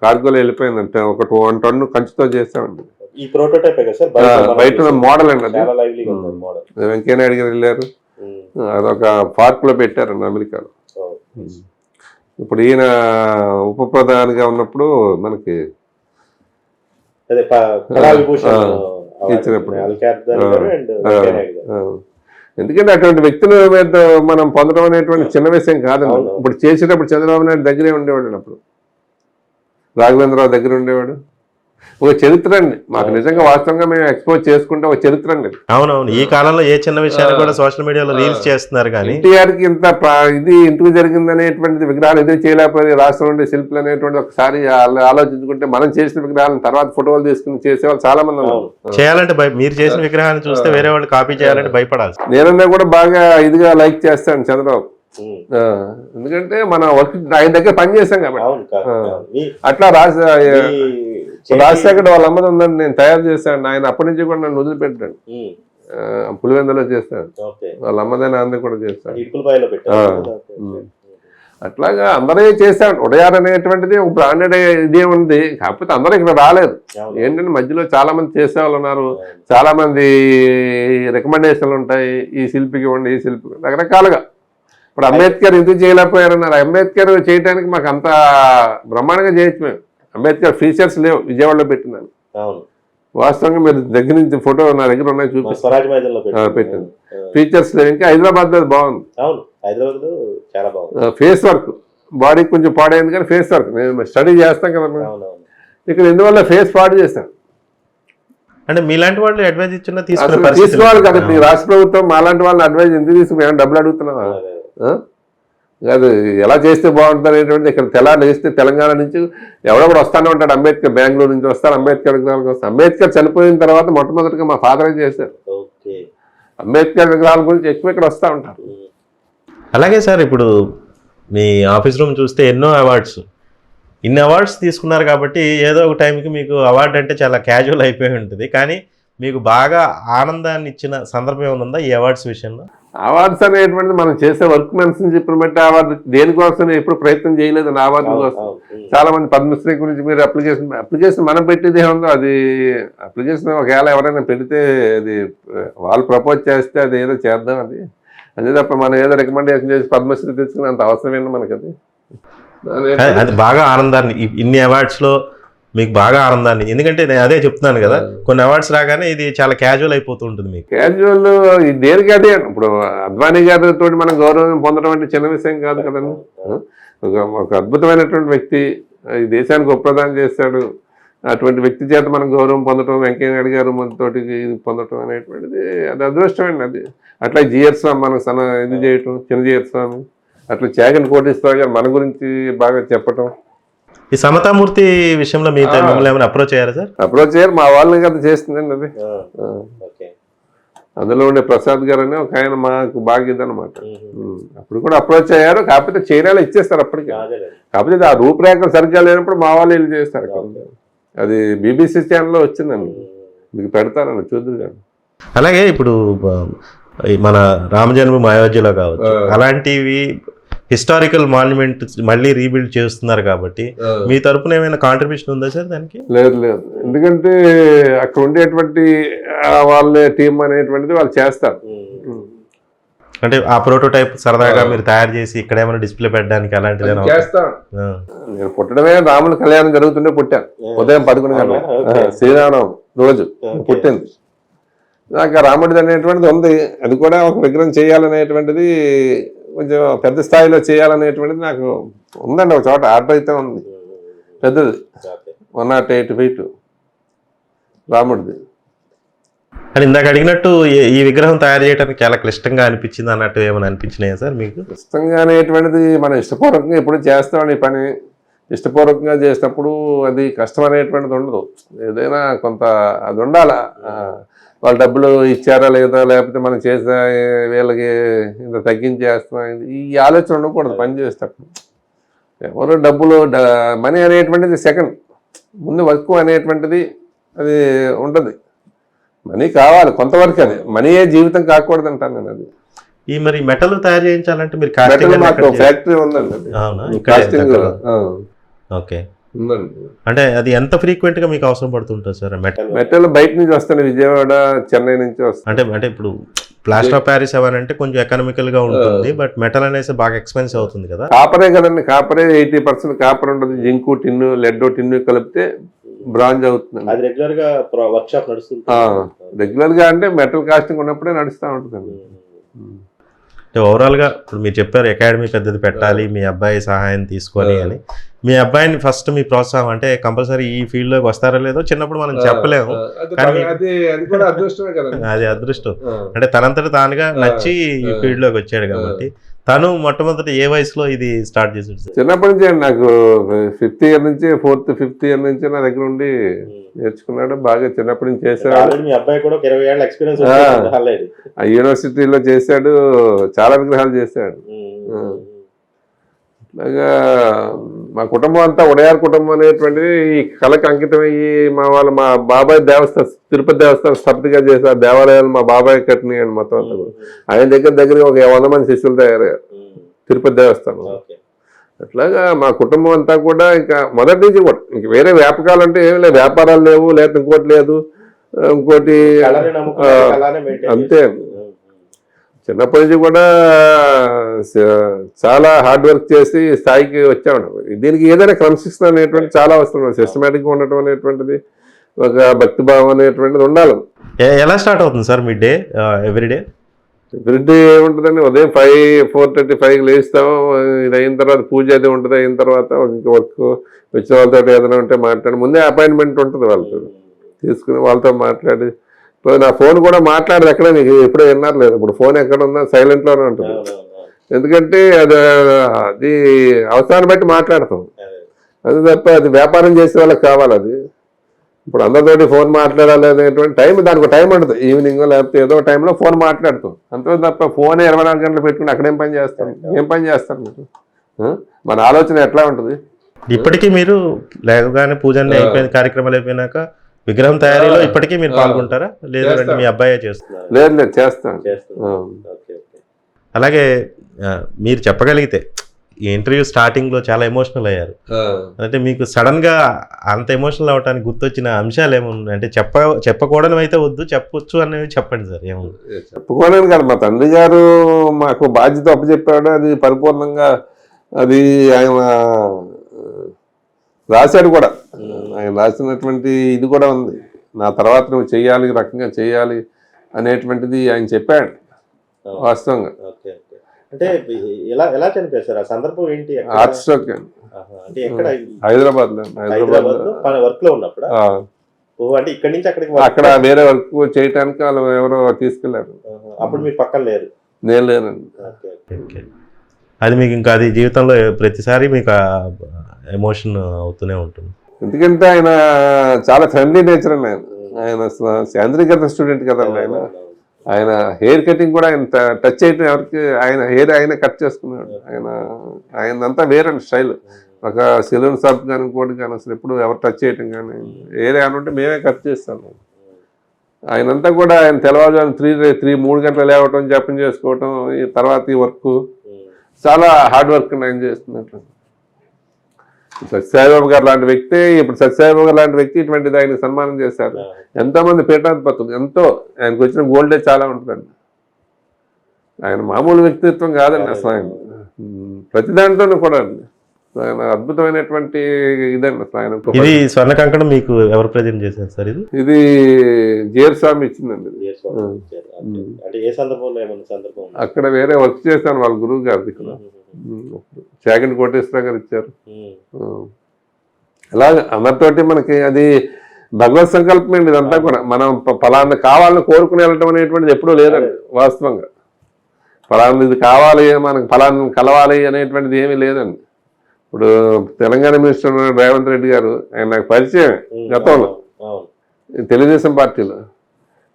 కార్గోలో వెళ్ళిపోయిందంటే ఒక 1 టన్ను కంచుతో చేస్తామండి. ఈ ప్రోటోటైప్ బయట మోడల్ అండి అది. వెంకయ్యనాయుడు గారు వెళ్ళారు, అదొక పార్క్ లో పెట్టారండి అమెరికాలో. ఇప్పుడు ఈయన ఉప ప్రధానిగా ఉన్నప్పుడు మనకి ఇచ్చినప్పుడు ఎందుకంటే అటువంటి వ్యక్తుల మీద మనం పొందడం అనేటువంటి చిన్న విషయం కాదండి. ఇప్పుడు చేసేటప్పుడు చంద్రబాబు నాయుడు దగ్గరే ఉండేవాడు, అప్పుడు రాఘవేంద్రరావు దగ్గర ఉండేవాడు. ఒక చరిత్ర అండి మాకు నిజంగా వాస్తవంగా మేము ఎక్స్పోజ్ చేసుకుంటే ఒక చరిత్ర అండి. అవునవును, ఈ కాలంలో ఏ చిన్న విషయాన్ని కూడా సోషల్ మీడియాలో రీల్స్ చేస్తున్నారు. కానీ ఎన్టీఆర్ కి ఇంత ఇది ఇంటికి జరిగింది అనేటువంటిది విగ్రహాలు ఎదురు చేయలేకపోతే రాష్ట్రం ఉండే శిల్పులు అనేటువంటి ఒకసారి ఆలోచించుకుంటే మనం చేసిన విగ్రహాలను తర్వాత ఫోటోలు తీసుకుని చేసేవాళ్ళు చాలా మంది ఉన్నారు. చేయాలంటే మీరు చేసిన విగ్రహాన్ని చూస్తే వేరే వాళ్ళు కాపీ చేయాలంటే భయపడాలి. నేనన్నా కూడా బాగా ఇదిగా లైక్ చేస్తాను చంద్రబాబు, ఎందుకంటే మనం వర్క్ ఆయన దగ్గర పని చేస్తాం కాబట్టి. అట్లా రాజశేఖర్ వాళ్ళ అమ్మది ఉందని నేను తయారు చేశాను. ఆయన అప్పటి నుంచి కూడా నన్ను వదిలిపెట్టాడు. పులివెందులో చేస్తాను, వాళ్ళ అమ్మదే నాన్న కూడా చేస్తాను. అట్లాగా అందరే చేశాడు. ఉడయార్ అనేటువంటిది ఒక బ్రాండెడ్ ఇదే ఉంది, కాకపోతే అందరూ ఇక్కడ రాలేదు. ఏంటంటే మధ్యలో చాలా మంది చేసేవాళ్ళు ఉన్నారు, చాలా మంది రికమెండేషన్లు ఉంటాయి. ఈ శిల్పికి ఇవ్వండి, ఈ శిల్పి రకరకాలుగా. ఇప్పుడు అంబేద్కర్ ఎందుకు చేయలేకపోయారన్నారు. అంబేద్కర్ చేయడానికి మాకు అంత బ్రహ్మాండంగా చేయొచ్చు మేము. అంబేద్కర్ ఫీచర్స్ లేవు విజయవాడలో పెట్టినాను. వాస్తవంగా మీరు దగ్గర నుంచి ఫోటో నా దగ్గర ఉన్నాయి చూపిస్తాను, పెట్టింది. ఫీచర్స్ లేవు. ఇంకా హైదరాబాద్ లో బాగుంది, ఫేస్ వర్క్. బాడీ కొంచెం పాడైంది కానీ ఫేస్ వర్క్ నేను స్టడీ చేస్తాం కదా. ఇక్కడ ఎందువల్ల ఫేస్ పాడు చేస్తాను అంటే మీలాంటి వాళ్ళు అడ్వైజ్ ఇచ్చిన తీసుకోవాలి కదా. మీ రాష్ట్ర ప్రభుత్వం మాలాంటి వాళ్ళని అడ్వైజ్ ఎందుకు తీసుకుని డబ్బులు అడుగుతున్నావా? అది ఎలా చేస్తే బాగుంటుంది అనేటువంటిది. ఇక్కడ చేస్తే తెలంగాణ నుంచి ఎవడొకడు వస్తానే ఉంటాడు. అంబేద్కర్ బెంగళూరు నుంచి వస్తారు, అంబేద్కర్ విగ్రహాలకు వస్తారు. అంబేద్కర్ చనిపోయిన తర్వాత మొట్టమొదటిగా మా ఫాదర్ చేశారు. అంబేద్కర్ విగ్రహాల గురించి ఎక్కువ ఇక్కడ వస్తూ ఉంటారు. అలాగే సార్, ఇప్పుడు మీ ఆఫీస్ రూమ్ చూస్తే ఎన్నో అవార్డ్స్, ఇన్ని అవార్డ్స్ తీసుకున్నారు కాబట్టి ఏదో ఒక టైంకి మీకు అవార్డు అంటే చాలా క్యాజువల్ అయిపోయి ఉంటుంది. కానీ మీకు బాగా ఆనందాన్ని ఇచ్చిన సందర్భం ఏమైనా ఉందా ఈ అవార్డ్స్ విషయంలో? అవార్డ్స్ అనేటువంటిది మనం చేసే వర్క్ మెన్స్ అని చెప్పిన బట్టి అవార్డు దేనికోసం ఎప్పుడు ప్రయత్నం చేయలేదు నా అవార్డు కోసం. చాలా మంది పద్మశ్రీ గురించి మీరు అప్లికేషన్ మనం పెట్టేది ఏముందో అది అప్లికేషన్ ఒకవేళ ఎవరైనా పెడితే అది వాళ్ళు ప్రపోజ్ చేస్తే అది ఏదో చేద్దాం, అది అదే తప్ప మనం ఏదో రికమెండేషన్ చేసి పద్మశ్రీ తెచ్చుకునే అంత అవసరం ఏంటి మనకి. అది బాగా ఆనందాన్ని ఇన్ని అవార్డ్స్లో మీకు బాగా ఆనందాన్ని, ఎందుకంటే నేను అదే చెప్తున్నాను కదా, కొన్ని అవార్డ్స్ రాగానే ఇది చాలా క్యాజువల్ అయిపోతూ ఉంటుంది మీకు. క్యాజువల్ దేనికి అదే. ఇప్పుడు అద్వానీ గారితో మనం గౌరవం పొందడం అంటే చిన్న విషయం కాదు కదండి. ఒక అద్భుతమైనటువంటి వ్యక్తి ఈ దేశానికి ఉపప్రదానం చేశాడు. అటువంటి వ్యక్తి చేత మనం గౌరవం పొందడం, వెంకయ్యనాయుడు గారు మనతోటి పొందడం అనేటువంటిది అది అదృష్టమండి. అది అట్లా జిఆర్ స్వామి మనకు ఇది చేయటం, చిన్న జిఆర్ స్వామి, అట్లా చాగంటి కోటేశ్వరరావు గారు మన గురించి బాగా చెప్పటం. ఈ సమతామూర్తి విషయంలో మీతో మిమ్మల్ని ఏమైనా అప్రోచ్ అయ్యారా సార్? అప్రోచ్ అయ్యారు, మా వాళ్ళని కదా చేస్తుందండి అది. అందులో ఉండే ప్రసాద్ గారు అని ఒక ఆయన మాకు బాగా ఇదనమాట. అప్పుడు కూడా అప్రోచ్ అయ్యారు, కాకపోతే చైనాలో ఇచ్చేస్తారు అప్పటికి. కాకపోతే ఆ రూపురేఖలు సరిగ్గా లేనప్పుడు మా వాళ్ళు వెళ్ళి చేస్తారు. అది బీబీసీ ఛానల్లో వచ్చిందండి, మీకు పెడతానండి చూద్దరు కానీ. అలాగే ఇప్పుడు మన రామజన్మభూమి అయోధ్యలో కావచ్చు, అలాంటివి హిస్టారికల్ మాన్యుమెంట్ మళ్ళీ రీబిల్డ్ చేస్తున్నారు కాబట్టి మీ తరపున ఏమైనా కాంట్రిబ్యూషన్ ఉందా సార్ దానికి? లేదు లేదు, ఎందుకంటే అక్కడ ఉండేటువంటి వాళ్ళ టీం అనేటువంటిది వాళ్ళు చేస్తారు. అంటే ఆ ప్రోటోటైప్ సరదాగా మీరు తయారు చేసి ఇక్కడ ఏమైనా డిస్ప్లే పెట్టడానికి అలాంటిది చేస్తాను. నేను పుట్టడమే రాముల కళ్యాణం జరుగుతుండే పుట్టాను. ఉదయం 11 గంటలకు శ్రీరామనవమి రోజు పుట్టింది. నాకు రాముడిది అనేటువంటిది ఉంది. అది కూడా ఒక విగ్రహం చేయాలనేటువంటిది, కొంచెం పెద్ద స్థాయిలో చేయాలనేటువంటిది నాకు ఉందండి. ఒక చోట ఆర్డర్ అయితే ఉంది, పెద్దది, 108 feet రాముడిది. అని ఇందాక అడిగినట్టు ఈ విగ్రహం తయారు చేయడానికి చాలా క్లిష్టంగా అనిపించింది అన్నట్టు ఏమైనా అనిపించినాయా సార్ మీకు? క్లిష్టంగా అనేటువంటిది మనం ఇష్టపూర్వకంగా ఎప్పుడు చేస్తామని ఈ పని ఇష్టపూర్వకంగా చేసినప్పుడు అది కష్టం అనేటువంటిది ఉండదు. ఏదైనా కొంత అది ఉండాలా. వాళ్ళు డబ్బులు ఇచ్చారా లేదా, లేకపోతే మనం చేసే వీళ్ళకి ఇంత తగ్గించేస్తున్నాం, ఈ ఆలోచన ఉండకూడదు పని చేసేటప్పుడు. ఎవరు డబ్బులు మనీ అనేటువంటిది సెకండ్, ముందు వర్క్ అనేటువంటిది అది ఉంటుంది. మనీ కావాలి కొంతవరకు, అది మనీయే జీవితం కాకూడదు అంటాను నేను. అది ఈ మరి మెటల్ తయారు చేయించాలంటే మీరు మాకు ఫ్యాక్టరీ ఉందండి కాస్టింగ్. ఓకే, అంటే అది ఎంత ఫ్రీక్వెంట్ గా మీకు అవసరం పడుతుంటుంది సార్? మెటల్ బయట నుంచి వస్తాను, విజయవాడ, చెన్నై నుంచి వస్తాను. అంటే ఇప్పుడు ప్లాస్టర్ ఆఫ్ ప్యారిస్ అవనంటే కొంచెం ఎకనామికల్ గా ఉంటుంది, బట్ మెటల్ అనేసి బాగా ఎక్స్పెన్సివ్ అవుతుంది కదా. కాపరే కదండి, కాపరే 80% కాపర్ ఉంటుంది. జింకు టిన్ను, లెడ్ టిన్ను కలిపితే బ్రాంజ్ అవుతుంది. అది రెగ్యులర్ గా వర్క్ షాప్ నడుస్తుంది. రెగ్యులర్ గా అంటే మెటల్ కాస్టింగ్ ఉన్నప్పుడే నడుస్తూ ఉంటుందండి. ఓవరాల్ గా ఇప్పుడు మీరు చెప్పారు అకాడమీ పెద్దది పెట్టాలి మీ అబ్బాయి సహాయం తీసుకొని అని. మీ అబ్బాయిని ఫస్ట్ మీ ప్రోత్సాహం అంటే కంపల్సరీ ఈ ఫీల్డ్ లోకి వస్తారో లేదో చిన్నప్పుడు మనం చెప్పలేము, కానీ అది అదృష్టం. అంటే తనంతట తానుగా నచ్చి ఈ ఫీల్డ్ లోకి వచ్చాడు కాబట్టి. తను మొట్టమొదటి ఏ వయసులో ఇది స్టార్ట్ చేసాడు సార్? చిన్నప్పటి నుంచి నాకు 5th year నుంచి 4th 5th year నుంచి నా దగ్గర ఉండి నేర్చుకున్నాడు. బాగా చిన్నప్పటి నుంచి చేశాడు. మీ అబ్బాయి కూడా 20 ఏళ్ళ ఎక్స్పీరియన్స్ ఆ యూనివర్సిటీలో చేశాడు, చాలా విగ్రహాలు చేశాడు. అట్లాగా మా కుటుంబం అంతా ఉడయార్ కుటుంబం అనేటువంటిది ఈ కళకు అంకితమయ్యి మా బాబాయ్ దేవస్థానం, తిరుపతి దేవస్థానం స్థాపితగా చేశారు. దేవాలయాలు మా బాబాయ్ కట్టినాయండి మొత్తం అంతా. ఆయన దగ్గర ఒక 100 మంది శిష్యులు తయారయ్యారు తిరుపతి దేవస్థానం. అట్లాగా మా కుటుంబం అంతా కూడా ఇంకా మొదటి నుంచి కూడా ఇంక వేరే వ్యాపకాలు అంటే ఏమి లేదు, వ్యాపారాలు లేవు, లేకపోతే ఇంకోటి లేదు, ఇంకోటి అంతే. చిన్నప్పటి నుంచి కూడా చాలా హార్డ్ వర్క్ చేసి స్థాయికి వచ్చాము. దీనికి ఏదైనా క్రమశిక్షణ అనేటువంటి చాలా అవసరం. సిస్టమేటిక్గా ఉండటం అనేటువంటిది, ఒక భక్తిభావం అనేటువంటిది ఉండాలి. ఎలా స్టార్ట్ అవుతుంది సార్ మీ డే? ఎవ్రీడే ఏముంటుందండి, ఉదయం 4:35 లేస్తాము. ఇది అయిన తర్వాత పూజ అది ఉంటుంది. అయిన తర్వాత ఇంకా వర్క్ వచ్చిన వాళ్ళతో ఏదైనా ఉంటే మాట్లాడి, ముందే అపాయింట్మెంట్ ఉంటుంది వాళ్ళతో, తీసుకుని వాళ్ళతో మాట్లాడి. ఇప్పుడు నా ఫోన్ కూడా మాట్లాడదు ఎక్కడ, నీకు ఎప్పుడూ విన్నారు లేదు. ఇప్పుడు ఫోన్ ఎక్కడ ఉందా సైలెంట్లోనే ఉంటుంది. ఎందుకంటే అది అవసరాన్ని బట్టి మాట్లాడతాం, అది తప్ప అది వ్యాపారం చేసే వాళ్ళకి కావాలి. అది ఇప్పుడు అందరితోటి ఫోన్ మాట్లాడాలి అనేటువంటి దానికి టైం ఉంటుంది. ఈవినింగ్ లేకపోతే ఏదో టైంలో ఫోన్ మాట్లాడుతాం అంతే తప్ప ఫోన్ 24 గంటలు పెట్టుకుని అక్కడేం పని చేస్తాం? ఏం పని చేస్తారు మీరు? మన ఆలోచన ఎట్లా ఉంటుంది? ఇప్పటికీ మీరు లేవగానే పూజ అయిపోయిన కార్యక్రమాలు అయిపోయినాక విగ్రహం తయారీలో ఇప్పటికీ మీరు పాల్గొంటారా? లేదంటే మీ అబ్బాయే చేస్తున్నారు? లేదు చేస్తాను. అలాగే మీరు చెప్పగలిగితే ఈ ఇంటర్వ్యూ స్టార్టింగ్ లో చాలా ఎమోషనల్ అయ్యారు, అంటే మీకు సడన్ గా అంత ఎమోషనల్ అవడానికి గుర్తొచ్చిన అంశాలు ఏమున్నాయి? అంటే చెప్పకూడదు అయితే వద్దు, చెప్పొచ్చు అనేవి చెప్పండి సార్. ఏముంది చెప్పుకోలేను కదా, మా తండ్రి గారు మాకు బాధ్యత అప్పచెప్పాడు, అది పరిపూర్ణంగా అది ఆయన రాశాడు కూడా. ఆయన రాసినటువంటి ఇది కూడా ఉంది, నా తర్వాత నువ్వు చెయ్యాలి, రకంగా చెయ్యాలి అనేటువంటిది ఆయన చెప్పాడు వాస్తవంగా. అంటే ఎలా చనిపోయారు సార్? ఆ సందర్భం ఏంటి? హార్ట్ స్ట్రోక్ అండి. అంటే ఎక్కడ? హైదరాబాద్ వర్క్ లో ఉన్నప్పుడు. అంటే ఇక్కడ నుంచి అక్కడ వేరే వర్క్ చేయడానికి వాళ్ళు ఎవరో తీసుకెళ్లారు. అప్పుడు మీరు పక్కన లేరు? నేను లేనండి. అది మీకు ఇంకా అది జీవితంలో ప్రతిసారి మీకు ఎమోషన్ అవుతూనే ఉంటుంది. ఎందుకంటే ఆయన చాలా ఫ్రెండ్లీ నేచర్ అండి. ఆయన శాంద్రీకరణ స్టూడెంట్ కదండి. ఆయన హెయిర్ కటింగ్ కూడా ఆయన టచ్ చేయటం ఎవరికి, ఆయన హెయిర్ ఆయన కట్ చేసుకున్నాడు. ఆయనంతా వేరే స్టైల్. ఒక సెలూన్ షాప్ కానీ ఇంకోటి కానీ అసలు ఎప్పుడు ఎవరు టచ్ చేయటం కానీ, హెయిర్ ఏమైనా ఉంటే మేమే కట్ చేస్తాము. ఆయనంతా కూడా ఆయన తెల్లవారుజాము 3 గంటలు లేవటం, జపం చేసుకోవటం, ఈ తర్వాత ఈ వర్క్ చాలా హార్డ్ వర్క్ ఆయన చేస్తున్నట్టు. సత్యసాయిబాబు గారు లాంటి వ్యక్తి, ఇప్పుడు సత్యసాయిబాబు గారు లాంటి వ్యక్తి ఇటువంటిది ఆయనకు సన్మానం చేశారు. ఎంతోమంది పీఠాధిపతులు, ఎంతో ఆయనకు వచ్చిన గోల్డే చాలా ఉంటుందండి. ఆయన మామూలు వ్యక్తిత్వం కాదండి అసలు. ఆయన ప్రతి దాంట్లోనూ కూడా ఆయన అద్భుతమైనటువంటి ఇదండి అసలు. ఆయన ఇది స్వర్ణ కంకణం మీకు ఎవరు ప్రజెంట్ చేశారు సార్? ఇది జీఆర్ స్వామి ఇచ్చిందండి. అక్కడ వేరే వర్క్ చేశాను వాళ్ళ గురువు గారిది. ఇక్కడ చాగంటి కోటేశ్వర గారు ఇచ్చారు. అలాగ అందరితోటి మనకి అది భగవత్ సంకల్పం అండి ఇదంతా కూడా. మనం ఫలానా కావాలని కోరుకుని వెళ్ళటం అనేటువంటిది ఎప్పుడూ లేదండి వాస్తవంగా. ఫలానా ఇది కావాలి, మనకు ఫలానా కలవాలి అనేటువంటిది ఏమీ లేదండి. ఇప్పుడు తెలంగాణ మినిస్టర్ రేవంత్ రెడ్డి గారు, ఆయన నాకు పరిచయం గతంలో తెలుగుదేశం పార్టీలో.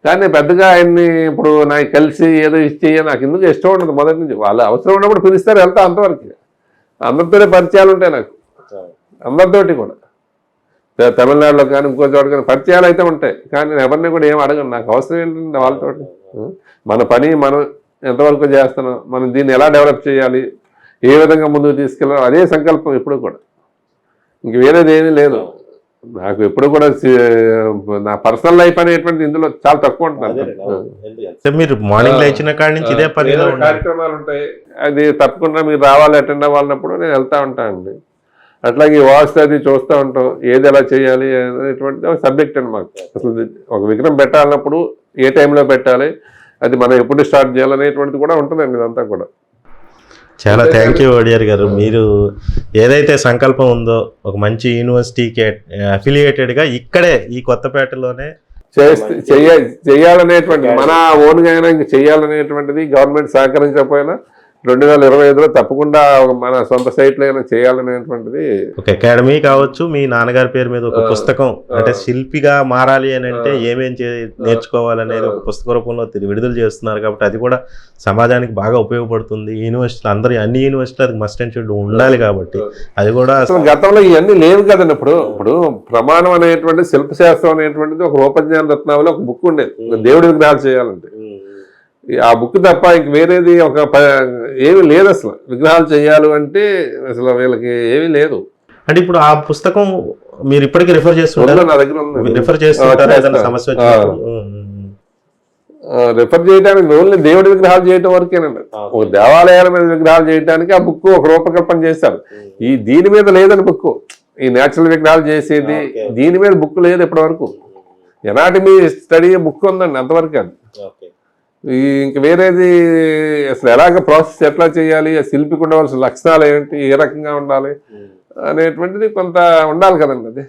కానీ పెద్దగా ఆయన్ని ఇప్పుడు నాకు కలిసి ఏదో ఇచ్చేయ నాకు ఎందుకు ఇష్టం ఉండదు మొదటి నుంచి. వాళ్ళు అవసరం ఉన్నప్పుడు పిలుస్తారు, వెళ్తా అంతవరకు. అందరితోనే పరిచయాలు ఉంటాయి నాకు, అందరితోటి కూడా. తమిళనాడులో కానీ ఇంకో చోట కానీ పరిచయాలు అయితే ఉంటాయి. కానీ నేను ఎవరిని కూడా ఏం అడగను. నాకు అవసరం ఏంటంటే వాళ్ళతోటి మన పని మనం ఎంతవరకు చేస్తున్నాం, మనం దీన్ని ఎలా డెవలప్ చేయాలి, ఏ విధంగా ముందుకు తీసుకెళ్ళాలి, అదే సంకల్పం ఎప్పుడు కూడా. ఇంక వేరేది ఏమీ లేదు నాకు. ఎప్పుడు కూడా నా పర్సనల్ లైఫ్ అనేటువంటి ఇందులో చాలా తక్కువ ఉంటుంది. మీరు మార్నింగ్ లేచిన కాడి నుంచి ఇదే పని కార్యక్రమాలు ఉంటాయి, అది తప్పకుండా మీరు రావాలి, అటెండ్ అవ్వాలన్నప్పుడు నేను వెళ్తా ఉంటానండి. అట్లాగే వాస్తు అది చూస్తూ ఉంటాం, ఏది ఎలా చేయాలి అనేటువంటి సబ్జెక్ట్ అండి మాకు. అసలు ఒక విగ్రహం పెట్టాలన్నప్పుడు ఏ టైంలో పెట్టాలి, అది మనం ఎప్పుడు స్టార్ట్ చేయాలనేటువంటిది కూడా ఉంటుందండి ఇదంతా కూడా. చాలా థ్యాంక్ యూ ఓడియర్ గారు. మీరు ఏదైతే సంకల్పం ఉందో ఒక మంచి యూనివర్సిటీకి అఫిలియేటెడ్గా ఇక్కడే ఈ కొత్తపేటలోనే చేయాలనేటువంటిది, మన ఓన్గా అయినా ఇంక చేయాలనేటువంటిది గవర్నమెంట్ సహకరించకపోయినా 2025లో తప్పకుండా మన సొంత సైట్లో అయినా చేయాలనేటువంటిది. ఒక అకాడమీ కావచ్చు, మీ నాన్నగారి పేరు మీద ఒక పుస్తకం, అంటే శిల్పిగా మారాలి అని అంటే ఏమేం నేర్చుకోవాలనేది ఒక పుస్తక రూపంలో విడుదల చేస్తున్నారు. కాబట్టి అది కూడా సమాజానికి బాగా ఉపయోగపడుతుంది. యూనివర్సిటీలు అందరూ, అన్ని యూనివర్సిటీలు అది మస్ట్ అండ్ షుడ్ ఉండాలి. కాబట్టి అది కూడా అసలు గతంలో ఇవన్నీ లేవు కదండి. ఇప్పుడు ప్రమాణం అనేటువంటి శిల్పశాస్త్రం అనేటువంటిది ఒక రూపజ్ఞాన రత్నావళి ఒక బుక్ ఉండేది, దేవుడి విగ్రహాలు చేయాలంటే. ఆ బుక్ తప్ప ఇంక వేరేది ఏమీ లేదు అసలు. విగ్రహాలు చేయాలి అంటే అసలు వీళ్ళకి ఏమీ లేదు. అంటే ఇప్పుడు ఆ పుస్తకం మీరు ఇప్పటికీ రిఫర్ చేస్తుంటారు? నా దగ్గర ఉంది. రిఫర్ చేస్తుంటారు ఏదైనా సమస్య రిఫర్ చేయడానికి ఓన్లీ దేవుడి విగ్రహాలు చేయటం వరకేనండి. ఒక దేవాలయాల మీద విగ్రహాలు చేయడానికి ఆ బుక్ ఒక రూపకల్పన చేస్తారు. దీని మీద లేదని బుక్, ఈ నేచురల్ విగ్రహాలు చేసేది దీని మీద బుక్ లేదు ఇప్పటి వరకు. ఎనాటమీ స్టడీ బుక్ ఉందండి అంతవరకు. అది ఇంక వేరేది అసలు ఎలాగ ప్రాసెస్ ఎట్లా చేయాలి, శిల్పికి ఉండవలసిన లక్షణాలు ఏంటి, ఏ రకంగా ఉండాలి అనేటువంటిది కొంత ఉండాలి కదండి. అది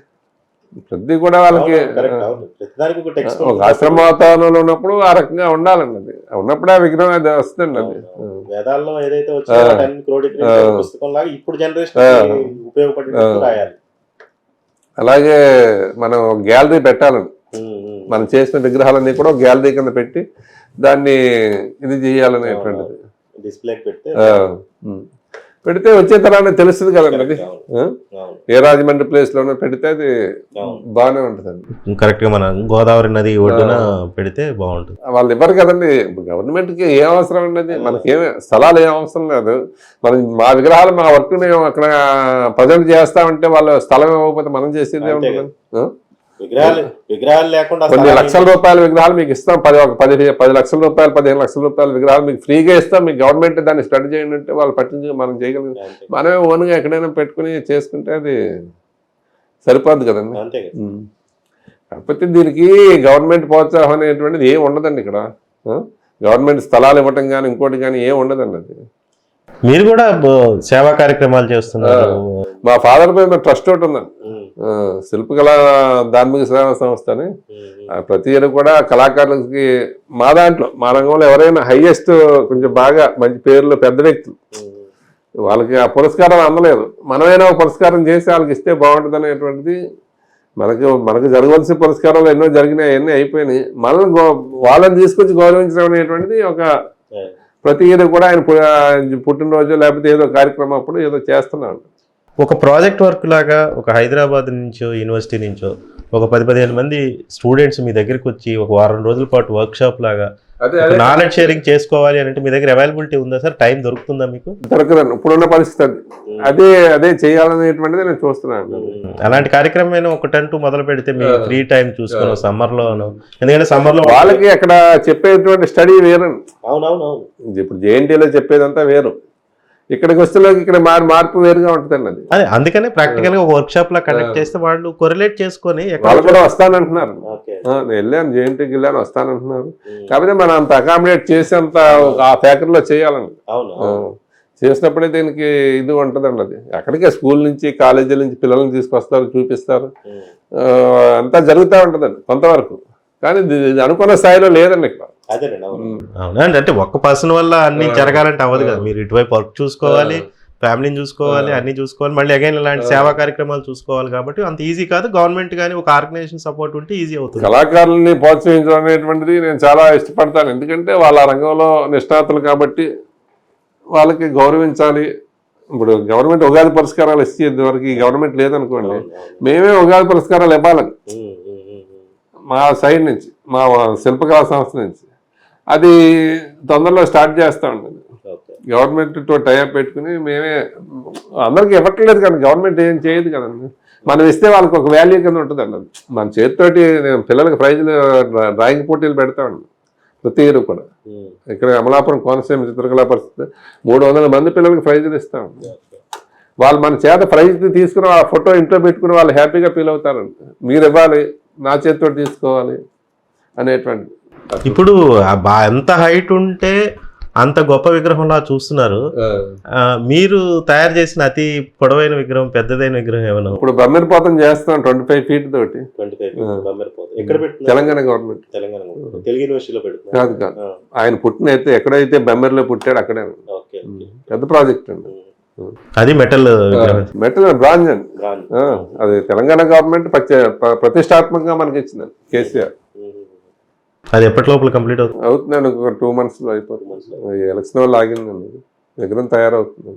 ప్రతి కూడా వాళ్ళకి ఒక ఆశ్రమ వాతావరణంలో ఉన్నప్పుడు ఆ రకంగా ఉండాలండి. అది ఉన్నప్పుడే ఆ విగ్రహం అది వస్తుందండి. అది అలాగే మనం గ్యాలరీ పెట్టాలండి. మనం చేసిన విగ్రహాలన్నీ కూడా గ్యాలరీ కింద పెట్టి దాన్ని ఇది చేయాలనేటువంటిది డిస్ప్లే పెడితే వచ్చే తరాన్ని తెలుస్తుంది కదండి. అది ఏ రాజమండ్రి ప్లేస్ లోనే పెడితే అది బాగానే ఉంటుందండి. కరెక్ట్ గా మన గోదావరి నది ఒడ్డున పెడితే బాగుంటుంది. వాళ్ళు ఇవ్వరు కదండి. గవర్నమెంట్ కి ఏం అవసరం అండి, మనకేమి స్థలాలు ఏం అవసరం లేదు. మనం మా విగ్రహాలు మా వర్క్ ని అక్కడ ప్రజెంట్ చేస్తామంటే వాళ్ళు స్థలం ఇవ్వకపోతే మనం చేసేది ఏముంటుందండి. విగ్రహాలు లేకుండా కొన్ని లక్షల రూపాయల విగ్రహాలు మీకు ఇస్తాం, 10 లక్షల రూపాయలు 15 లక్షల రూపాయల విగ్రహాలు మీకు ఫ్రీగా ఇస్తాం. మీకు గవర్నమెంట్ దాన్ని స్టడీ చేయండి అంటే వాళ్ళు పట్టించి మనం చేయగలం. మనమే ఓన్గా ఎక్కడైనా పెట్టుకుని చేసుకుంటే అది సరిపోద్ది కదండి. కాకపోతే దీనికి గవర్నమెంట్ ప్రోత్సాహం అనేటువంటిది ఏం ఉండదండి. ఇక్కడ గవర్నమెంట్ స్థలాలు ఇవ్వటం కానీ ఇంకోటి కానీ ఏం ఉండదండి. అది మీరు కూడా సేవా కార్యక్రమాలు చేస్తున్నారు. మా ఫాదర్ పేరు ట్రస్ట్ ఒకటి ఉందండి, శిల్పకళ ధార్మిక సేవా సంస్థ అని. ప్రతి ఇయర్ కూడా కళాకారులకి మా దాంట్లో మా రంగంలో ఎవరైనా హైయెస్ట్ కొంచెం బాగా మంచి పేర్లు పెద్ద వ్యక్తులు వాళ్ళకి ఆ పురస్కారం అందలేదు, మనమైనా పురస్కారం చేసి వాళ్ళకి ఇస్తే బాగుంటుంది అనేటువంటిది. మనకు జరగవలసిన పురస్కారాలు ఎన్నో జరిగినాయి, అన్నీ అయిపోయినాయి. వాళ్ళని తీసుకొచ్చి గౌరవించడం అనేటువంటిది ఒక ప్రతి ఇయర్ కూడా ఆయన పుట్టినరోజు లేకపోతే ఏదో కార్యక్రమం అప్పుడు ఏదో చేస్తున్నాడు. ఒక ప్రాజెక్ట్ వర్క్ లాగా ఒక హైదరాబాద్ నుంచో యూనివర్సిటీ నుంచో ఒక 10-15 మంది స్టూడెంట్స్ మీ దగ్గరికి వచ్చి ఒక వారం రోజుల పాటు వర్క్ షాప్ లాగా అదే నాలెడ్జ్ షేరింగ్ చేసుకోవాలి అని అంటే మీ దగ్గర అవైలబిలిటీ ఉందా సార్? టైం దొరుకుతుందా మీకు? దొరకదండి ఇప్పుడున్న పరిస్థితి అది. అదే చేయాలనేటువంటిది నేను చూస్తున్నాను. అలాంటి కార్యక్రమం ఒక 10 మొదలు పెడితే మీ ఫ్రీ టైం చూసుకున్నాం సమ్మర్ లో, ఎందుకంటే సమ్మర్ లో వాళ్ళకి అక్కడ చెప్పేటువంటి స్టడీ వేరు. అవునవును. ఇప్పుడు జేఎన్టీలో చెప్పేదంతా వేరు, ఇక్కడికి వస్తే ఇక్కడ మార్పు వేరుగా ఉంటుందండి. అది అదే అందుకనే ప్రాక్టికల్ గా ఒక వర్క్ షాప్ లా కండక్ట్ చేస్తే వాళ్ళు కొరిలేట్ చేసుకొని వాళ్ళు కూడా వస్తానంటున్నారు. నేను వెళ్ళాను, జేఎన్టీకి వెళ్ళాను, వస్తానంటున్నారు. కాకపోతే మనం అంత అకామిడేట్ చేసేంత ఆ ఫ్యాక్టరీలో చేయాలని చేసినప్పుడే దీనికి ఇది ఉంటుందండి. అది అక్కడికే స్కూల్ నుంచి కాలేజీల నుంచి పిల్లల్ని తీసుకొస్తారు, చూపిస్తారు, అంతా జరుగుతూ ఉంటుందండి కొంతవరకు. కానీ ఇది అనుకున్న స్థాయిలో లేదండి ఇక్కడ. అవునండి, అంటే ఒక్క పర్సన్ వల్ల అన్ని జరగాలంటే అవ్వదు కదా. మీరు ఇటువైపు వర్క్ చూసుకోవాలి, ఫ్యామిలీని చూసుకోవాలి, అన్ని చూసుకోవాలి, మళ్ళీ అగైన్ ఇలాంటి సేవా కార్యక్రమాలు చూసుకోవాలి. కాబట్టి అంత ఈజీ కాదు. గవర్నమెంట్ కానీ ఒక ఆర్గనైజేషన్ సపోర్ట్ ఉంటే ఈజీ అవుతుంది. కళాకారుల్ని ప్రోత్సహించడం అనేటువంటిది నేను చాలా ఇష్టపడతాను. ఎందుకంటే వాళ్ళ రంగంలో నిష్ణాతులు కాబట్టి వాళ్ళకి గౌరవించాలి. ఇప్పుడు గవర్నమెంట్ ఉగాది పురస్కారాలు ఇచ్చేది వరకు ఈ గవర్నమెంట్ లేదనుకోండి, మేమే ఉగాది పురస్కారాలు ఇవ్వాలని మా సైడ్ నుంచి, మా శిల్పకళా సంస్థ నుంచి. అది తొందరలో స్టార్ట్ చేస్తా ఉండదు. గవర్నమెంట్తో టైప్ పెట్టుకుని మేమే అందరికీ ఇవ్వట్లేదు కానీ గవర్నమెంట్ ఏం చేయదు కదండి. మనం ఇస్తే వాళ్ళకి ఒక వాల్యూ కింద ఉంటుంది అన్నది. మన చేతితోటి పిల్లలకి ప్రైజులు డ్రాయింగ్ పోటీలు పెడతామండి ప్రతి ఇయర్ కూడా. ఇక్కడ అమలాపురం కోనసీమ చిత్రకళా పరిస్థితి 300 మంది పిల్లలకి ప్రైజులు ఇస్తామండి. వాళ్ళు మన చేత ప్రైజ్ తీసుకుని ఆ ఫోటో ఇంట్లో పెట్టుకుని వాళ్ళు హ్యాపీగా ఫీల్ అవుతారండి. మీరు ఇవ్వాలి, నా చేతితో తీసుకోవాలి అనేటువంటి. ఇప్పుడు ఎంత హైట్ ఉంటే అంత గొప్ప విగ్రహంలా చూస్తున్నారు. మీరు తయారు చేసిన అతి పొడవైన విగ్రహం, పెద్దదైన విగ్రహం ఏమైనా? ఇప్పుడు బమ్మెరపోతం చేస్తున్నాం 25 ఫీట్ తోటి. తెలంగాణ గవర్నమెంట్ తెలుగు యూనివర్సిటీలో కాదు కాదు, ఆయన పుట్టిన అయితే ఎక్కడైతే బమ్మెర్లో పుట్టాడు అక్కడే. పెద్ద ప్రాజెక్ట్ అండి అది. మెటల్ బ్రాంజ్ అండి. అది తెలంగాణ గవర్నమెంట్ ప్రతిష్టాత్మకంగా మనకి ఇచ్చిందండి కేసీఆర్. అది ఎప్పటి లోపల కంప్లీట్ అవుతుందండి? ఒక 2 months లో అయిపోతుంది. ఎలక్షన్ వల్ల ఆగిందండి, విగ్రహం తయారవుతుంది.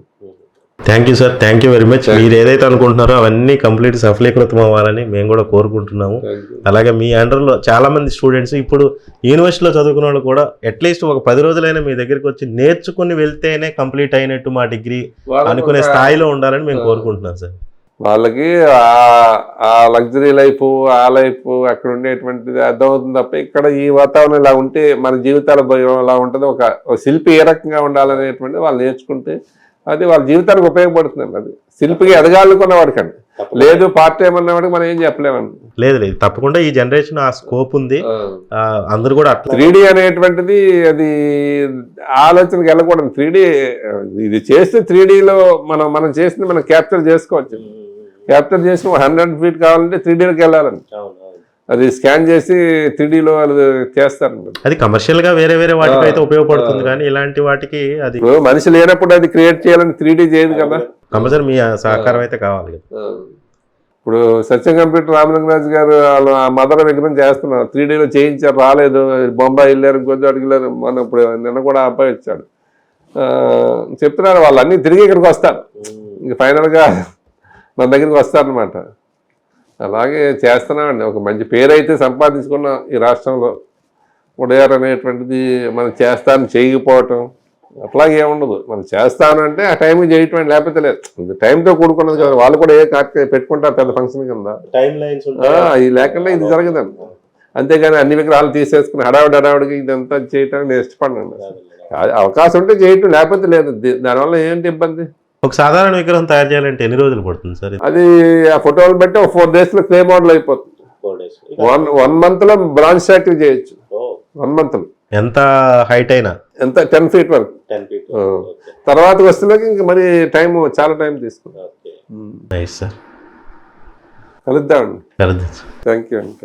Thank you sir, thank you very much. మీరు ఏదైతే అనుకుంటున్నారో అవన్నీ కంప్లీట్ సఫలీకృతం అవ్వాలని మేము కూడా కోరుకుంటున్నాము. అలాగే మీ అండర్లో చాలా మంది స్టూడెంట్స్ ఇప్పుడు యూనివర్సిటీలో చదువుకున్న వాళ్ళు కూడా అట్లీస్ట్ ఒక 10 రోజులైనా మీ దగ్గరికి వచ్చి నేర్చుకుని వెళ్తేనే కంప్లీట్ అయినట్టు మా డిగ్రీ అనుకునే స్థాయిలో ఉండాలని మేము కోరుకుంటున్నాం సార్. వాళ్ళకి ఆ లగ్జరీ లైఫ్, ఆ లైఫ్ అక్కడ ఉండేటువంటిది అర్థమవుతుంది తప్ప ఇక్కడ ఈ వాతావరణం ఇలా ఉంటే మన జీవితాల ఇలా ఉంటుంది. ఒక శిల్పి ఏ రకంగా ఉండాలనేటువంటిది వాళ్ళు నేర్చుకుంటే అది వాళ్ళ జీవితానికి ఉపయోగపడుతుందండి. అది శిల్పికి ఎదగాలనుకున్న వాడికండి, లేదు పార్ట్ టైం అన్నవాడికి మనం ఏం చెప్పలేమండి. లేదు లేదు, తప్పకుండా ఈ జనరేషన్ ఆ స్కోప్ ఉంది. అందరూ కూడా 3D అనేటువంటిది అది ఆలోచనకి వెళ్ళకూడదు. 3D ఇది చేస్తే 3Dలో మనం చేసింది మనం క్యాప్చర్ చేసుకోవచ్చు. క్యాప్చర్ చేసి 100 feet కావాలంటే 3Dలోకి వెళ్ళాలండి. అది స్కాన్ చేసి 3Dలో వాళ్ళు చేస్తారు. అది కమర్షియల్ గా వేరే వేరే వాటికి అయితే ఉపయోగపడుతుంది, కానీ ఇలాంటి వాటికి అది మనిషి లేనప్పుడు అది క్రియేట్ చేయాలని 3D చేయదు కదా. కంపల్సరీ మీ సహకారం అయితే కావాలి కదా. ఇప్పుడు సత్యం కంప్యూటర్ రామలింగరాజు గారు వాళ్ళ మదర్ విగ్రహం చేస్తున్నారు, 3Dలో చేయించారు, రాలేదు, బొంబాయి వెళ్ళారు, కొద్ది అడిగిలారు. మనం ఇప్పుడు నిన్న కూడా అబ్బాయి వచ్చాడు, చెప్తున్నారు వాళ్ళు అన్నీ తిరిగి ఇక్కడికి వస్తారు, ఇంక ఫైనల్గా మన దగ్గరికి వస్తారనమాట. అలాగే చేస్తున్నామండి. ఒక మంచి పేరు అయితే సంపాదించుకున్నాం ఈ రాష్ట్రంలో. ఉడయార్ అనేటువంటిది మనం చేస్తాను చేయకపోవటం అట్లాగే ఉండదు. మనం చేస్తాను అంటే ఆ టైంకి చేయటం, లేకపోతే లేదు. టైంతో కూడుకున్నది కదా. వాళ్ళు కూడా ఏ కార్యక్రమం పెట్టుకుంటారు పెద్ద ఫంక్షన్ కింద, ఇది లేకుండా ఇది జరగదండి. అంతేగాని అన్ని విగ్రహాలు తీసేసుకుని హడావుడికి ఇదంతా చేయటానికి నేను ఇష్టపడినండి. అవకాశం ఉంటే చేయటం, లేకపోతే లేదు. దానివల్ల ఏంటి ఇబ్బంది? ఒక సాధారణ విగ్రహం తయారు చేయాలంటే ఎన్ని రోజులు పడుతుంది సార్? అది ఆ ఫోటోలు బట్టి ఒక 4 days లో క్లే మోడల్ అయిపోతుంది. 1 month లో బ్రాంజ్ స్టాట్యూ చేయొచ్చు. 1 month లో ఎంత హైట్ అయినా, ఎంత 10 feet వరకు. తర్వాత వస్తువులకి ఇంక మరి చాలా టైం తీసుకుంటాం. కలుద్దామండి. థ్యాంక్ యూ అండి.